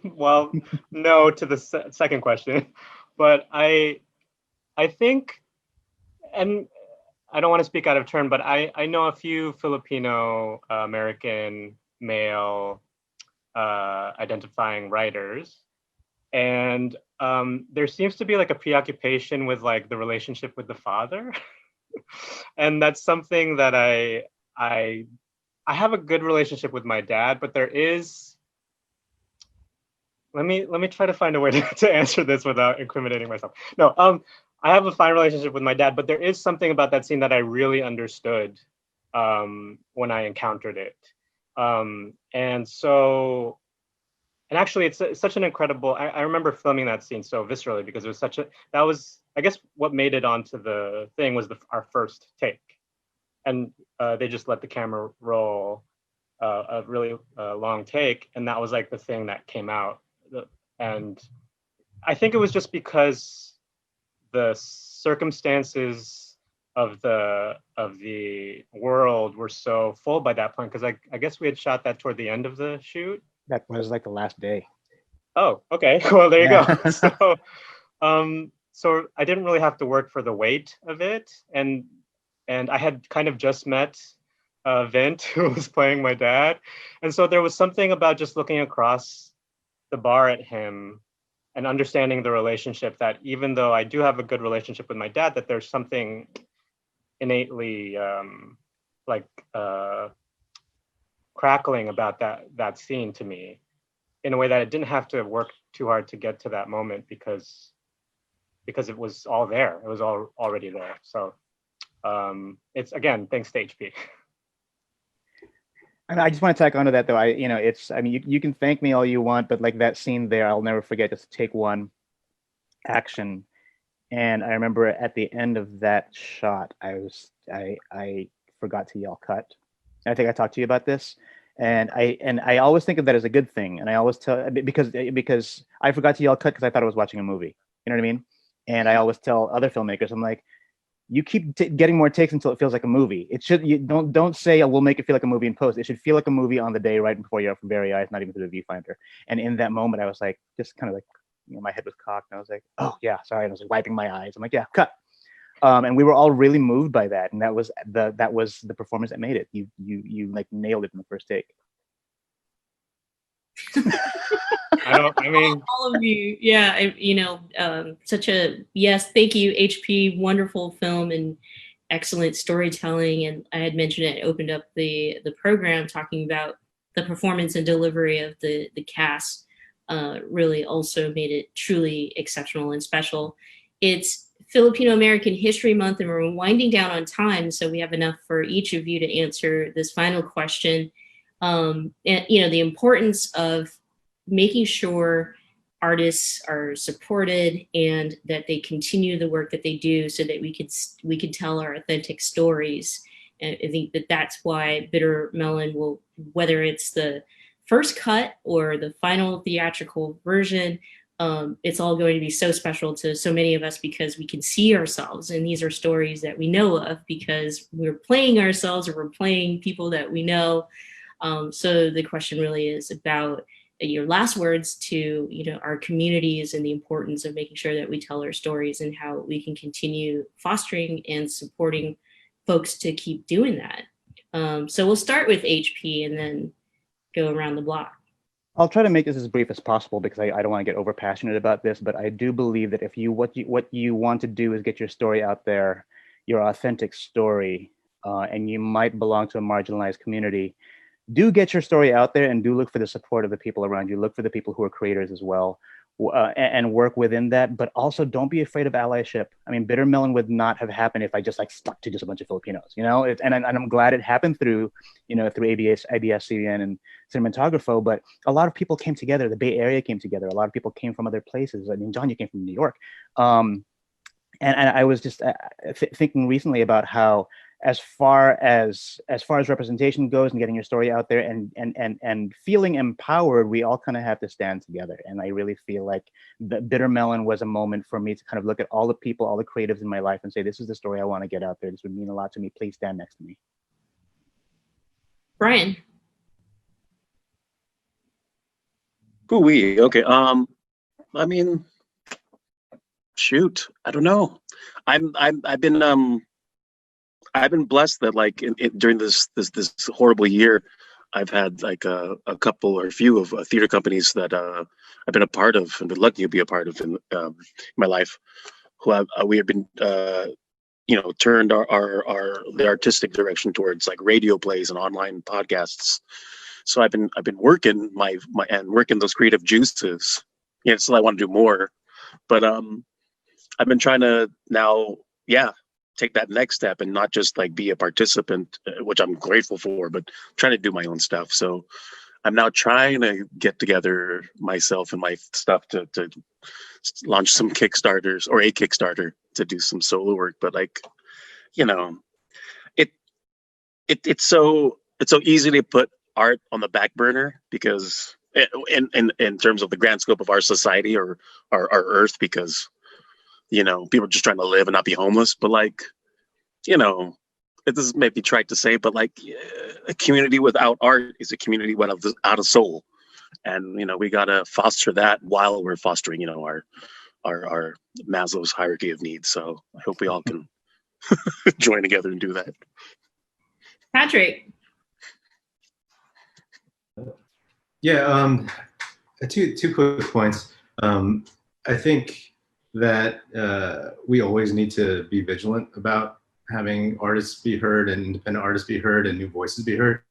Well, no to the second question, but I think, and I don't want to speak out of turn, but I know a few Filipino American male identifying writers, and there seems to be like a preoccupation with like the relationship with the father, and that's something that I have a good relationship with my dad, but there is. Let me try to find a way to answer this without incriminating myself. No, I have a fine relationship with my dad, but there is something about that scene that I really understood when I encountered it. And so, and actually it's such an incredible, I remember filming that scene so viscerally because it was that was, I guess what made it onto the thing was our first take. And they just let the camera roll a really long take. And that was like the thing that came out. And I think it was just because the circumstances of the world were so full by that point, because I guess we had shot that toward the end of the shoot. That was like the last day. Oh, okay. Well, there you go. So I didn't really have to work for the weight of it, and I had kind of just met Vint, who was playing my dad, and so there was something about just looking across the bar at him and understanding the relationship that even though I do have a good relationship with my dad, that there's something innately crackling about that scene to me in a way that I didn't have to work too hard to get to that moment because it was all there. It was already there. So it's, again, thanks to HP. And I just want to tack onto that, though. I mean, you can thank me all you want, but like that scene there, I'll never forget. Just take one, action. And I remember at the end of that shot, I forgot to yell cut. I think I talked to you about this, and I always think of that as a good thing. And I always tell, because I forgot to yell cut because I thought I was watching a movie. You know what I mean? And I always tell other filmmakers, I'm like, you keep getting more takes until it feels like a movie. It should, you don't say, oh, we'll make it feel like a movie in post. It should feel like a movie on the day right before you're up from very eyes, not even through the viewfinder. And in that moment, I was like, just kind of like, my head was cocked, and I was like, oh yeah, sorry. And I was like wiping my eyes. I'm like, yeah, cut. And we were all really moved by that, and that was the performance that made it. You like nailed it in the first take. I mean, all of you, yeah, such a, yes, thank you, HP, wonderful film and excellent storytelling. And I had mentioned it opened up the program talking about the performance and delivery of the cast. Really also made it truly exceptional and special. It's Filipino American History Month, and we're winding down on time, so we have enough for each of you to answer this final question. And the importance of making sure artists are supported and that they continue the work that they do so that we could tell our authentic stories. And I think that's why Bitter Melon will, whether it's the first cut or the final theatrical version, it's all going to be so special to so many of us because we can see ourselves, and these are stories that we know of because we're playing ourselves or we're playing people that we know. So the question really is about your last words to our communities and the importance of making sure that we tell our stories and how we can continue fostering and supporting folks to keep doing that. So we'll start with HP and then go around the block. I'll try to make this as brief as possible because I don't want to get over passionate about this, but I do believe that if what you want to do is get your story out there, your authentic story, and you might belong to a marginalized community, do get your story out there and do look for the support of the people around you. Look for the people who are creators as well, and work within that. But also don't be afraid of allyship. I mean, Bitter Melon would not have happened if I just like stuck to just a bunch of Filipinos, and I'm glad it happened through ABS, CBN and Cinematographo, but a lot of people came together. The Bay Area came together. A lot of people came from other places. I mean, Jon, you came from New York. And I was just thinking recently about how as far as representation goes and getting your story out there and feeling empowered, we all kind of have to stand together. And I really feel like the Bitter Melon was a moment for me to kind of look at all the people, all the creatives in my life and say, this is the story I want to get out there. This would mean a lot to me. Please stand next to me. Brian. Ooh-wee. Okay. I mean, shoot, I don't know. I've been blessed that like during this horrible year, I've had like a couple or a few of theater companies that I've been a part of and been lucky to be a part of in my life, who we have been turned the artistic direction towards like radio plays and online podcasts. So I've been working my and working those creative juices. Yeah, so I want to do more, but I've been trying to now, take that next step and not just like be a participant, which I'm grateful for, but trying to do my own stuff. So I'm now trying to get together myself and my stuff to launch some Kickstarters or a Kickstarter to do some solo work. But like, it's so easy to put art on the back burner because in terms of the grand scope of our society or our earth, because people are just trying to live and not be homeless. But like, it doesn't maybe trite to say, but like a community without art is a community without a soul. And, we got to foster that while we're fostering, our Maslow's hierarchy of needs. So I hope we all can join together and do that. Patrick. Yeah, two quick points. I think that we always need to be vigilant about having artists be heard and independent artists be heard and new voices be heard,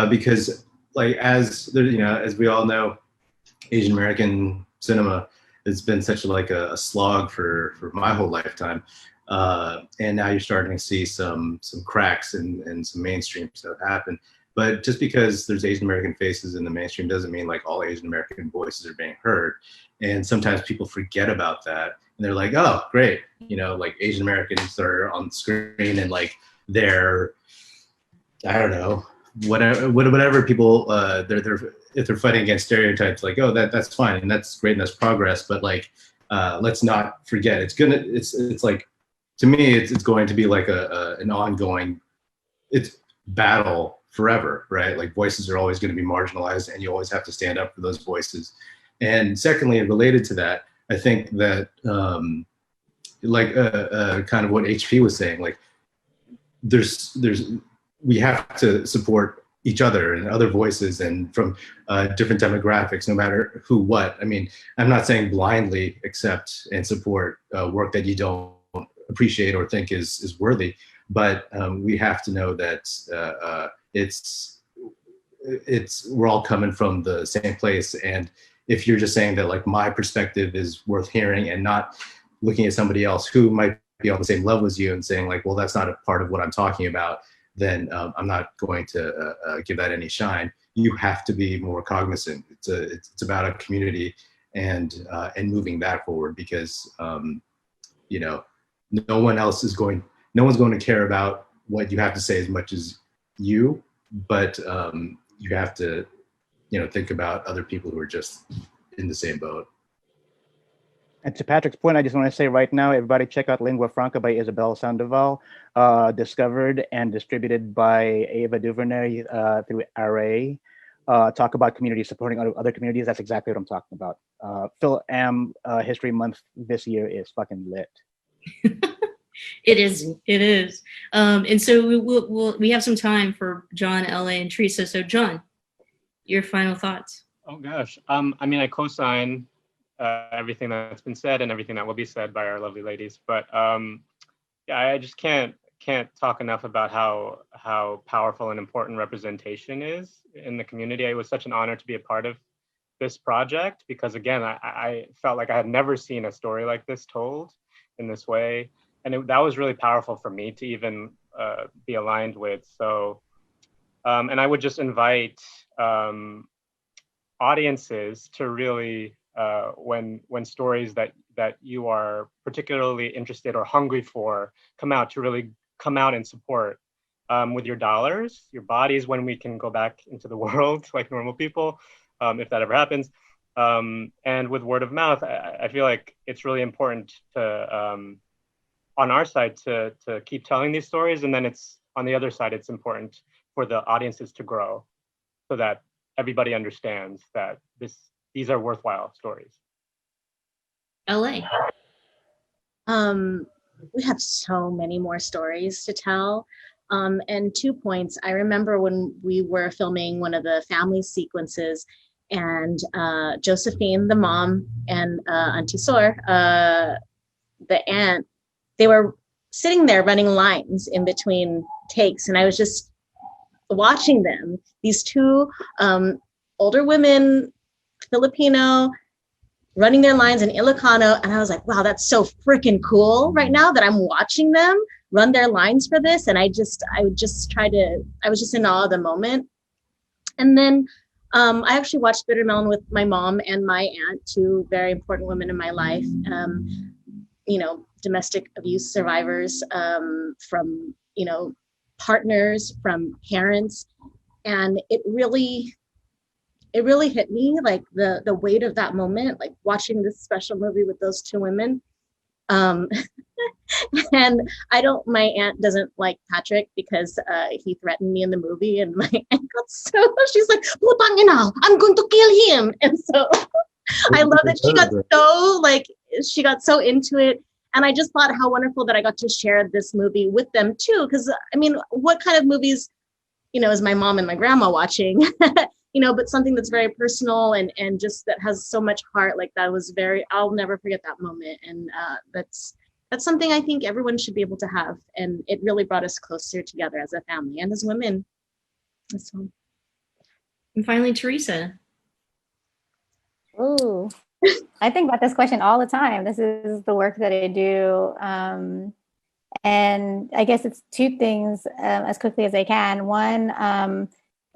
because like as we all know, Asian American cinema has been such a slog for my whole lifetime, and now you're starting to see some cracks and some mainstream stuff happen. But just because there's Asian American faces in the mainstream doesn't mean like all Asian American voices are being heard. And sometimes people forget about that and they're like, oh, great. Like Asian Americans are on the screen and like they're, I don't know, whatever people, if they're fighting against stereotypes, like, oh, that's fine. And that's great. And that's progress. But like, let's not forget, it's like, to me, it's going to be like an ongoing, battle forever, right? Like voices are always going to be marginalized and you always have to stand up for those voices. And secondly, and related to that, I think that kind of what HP was saying, like we have to support each other and other voices and from different demographics, no matter who, what. I mean, I'm not saying blindly accept and support work that you don't appreciate or think is worthy, but we have to know that we're all coming from the same place. And if you're just saying that like my perspective is worth hearing and not looking at somebody else who might be on the same level as you and saying like, well, that's not a part of what I'm talking about, then I'm not going to give that any shine. You have to be more cognizant. It's about a community and moving that forward, because no one's going to care about what you have to say as much as you, but you have to think about other people who are just in the same boat. And to Patrick's point, I just want to say right now, everybody check out Lingua Franca by Isabel Sandoval, discovered and distributed by Ava DuVernay through RA. Talk about community supporting other communities. That's exactly what I'm talking about. Fil-Am History Month this year is fucking lit. It is. And so we have some time for Jon, LA, and Theresa. So Jon, your final thoughts. Oh gosh. I mean, I co-sign everything that's been said and everything that will be said by our lovely ladies. But I just can't talk enough about how powerful and important representation is in the community. It was such an honor to be a part of this project because, again, I felt like I had never seen a story like this told in this way. And that was really powerful for me to even be aligned with. So, and I would just invite audiences to really, when stories that you are particularly interested or hungry for come out, to really come out and support with your dollars, your bodies, when we can go back into the world like normal people, if that ever happens. And with word of mouth, I feel like it's really important to, on our side, to keep telling these stories. And then it's on the other side, it's important for the audiences to grow so that everybody understands that these are worthwhile stories. LA. We have so many more stories to tell. And 2 points. I remember when we were filming one of the family sequences, and Josephine, the mom, and Auntie Sor, the aunt, they were sitting there running lines in between takes. And I was just watching them, these two older women, Filipino, running their lines in Ilocano. And I was like, wow, that's so freaking cool right now that I'm watching them run their lines for this. And I was just in awe of the moment. And then I actually watched Bitter Melon with my mom and my aunt, two very important women in my life, domestic abuse survivors, from, partners, from parents. And it really hit me, like the weight of that moment, like watching this special movie with those two women. And my aunt doesn't like Patrick because he threatened me in the movie, and my aunt got she's like, "Putang ina, I'm going to kill him." And so I love that she got so into it. And I just thought how wonderful that I got to share this movie with them too. Because I mean, what kind of movies, is my mom and my grandma watching? But something that's very personal and just that has so much heart, like that was I'll never forget that moment. And that's something I think everyone should be able to have. And it really brought us closer together as a family and as women. So. And finally, Theresa. Ooh, I think about this question all the time. This is the work that I do. And I guess it's two things as quickly as I can. One,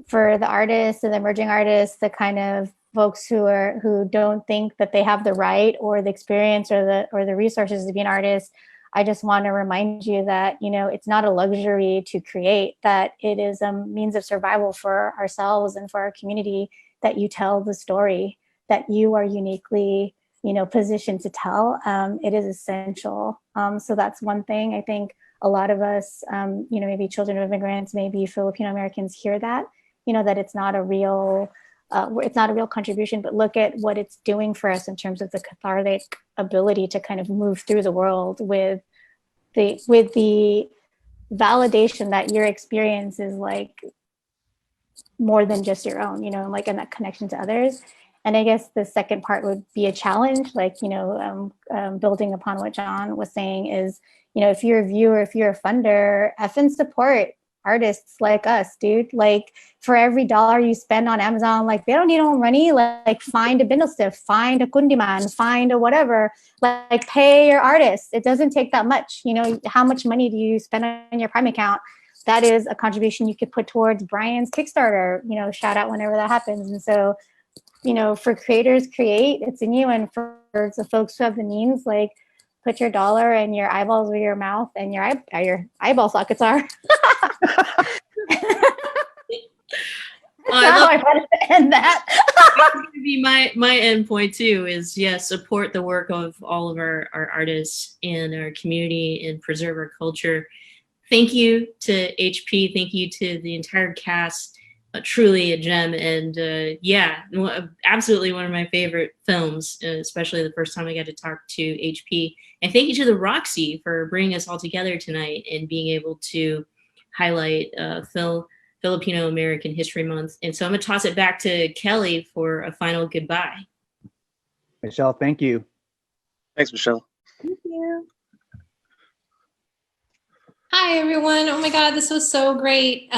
for the artists and the emerging artists, the kind of folks who don't think that they have the right or the experience or the resources to be an artist, I just want to remind you that, it's not a luxury to create, that it is a means of survival for ourselves and for our community, that you tell the story that you are uniquely, positioned to tell. It is essential. So that's one thing. I think a lot of us, maybe children of immigrants, maybe Filipino Americans hear that, that it's not a real contribution, but look at what it's doing for us in terms of the cathartic ability to kind of move through the world with the validation that your experience is like more than just your own, like in that connection to others. And I guess the second part would be a challenge, like, building upon what Jon was saying is, if you're a viewer, if you're a funder, effing support artists like us, dude. Like, for every dollar you spend on Amazon, like, they don't need no money. Like find a bindle stiff, find a kundiman, find a whatever, like pay your artists. It doesn't take that much. How much money do you spend on your Prime account? That is a contribution you could put towards Brian's Kickstarter, shout out whenever that happens. And so, for creators, create, it's in you. And for the folks who have the means, like, put your dollar and your eyeballs where your mouth and your eyeball sockets are. I wanted to end that. That's going to be my end point too, is yes, support the work of all of our artists and our community and preserve our culture. Thank you to HP. Thank you to the entire cast. Truly a gem, and absolutely one of my favorite films, especially the first time I got to talk to HP. And thank you to the Roxie for bringing us all together tonight and being able to highlight Filipino American History Month. And so I'm going to toss it back to Kelly for a final goodbye. Michelle, thank you. Thanks, Michelle. Thank you. Hi, everyone. Oh my God, this was so great.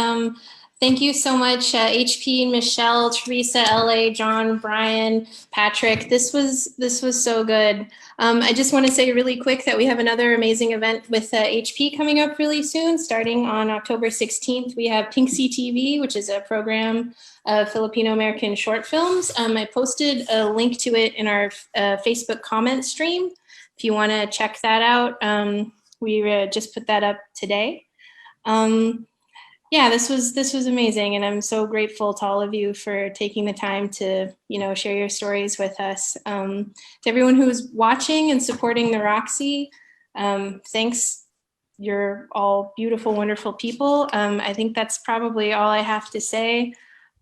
Thank you so much, HP, Michelle, Theresa, LA, Jon, Brian, Patrick. This was so good. I just want to say really quick that we have another amazing event with HP coming up really soon. Starting on October 16th, we have Pinksy TV, which is a program of Filipino American short films. I posted a link to it in our Facebook comment stream. If you want to check that out, we just put that up today. Yeah, this was amazing, and I'm so grateful to all of you for taking the time to, share your stories with us. To everyone who's watching and supporting the Roxie, thanks. You're all beautiful, wonderful people. I think that's probably all I have to say.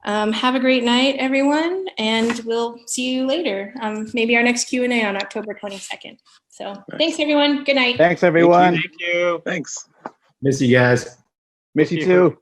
Have a great night, everyone, and we'll see you later. Maybe our next Q&A on October 22nd. So thanks, everyone. Good night. Thanks, everyone. Thank you. Thanks. Miss you guys. Miss you too.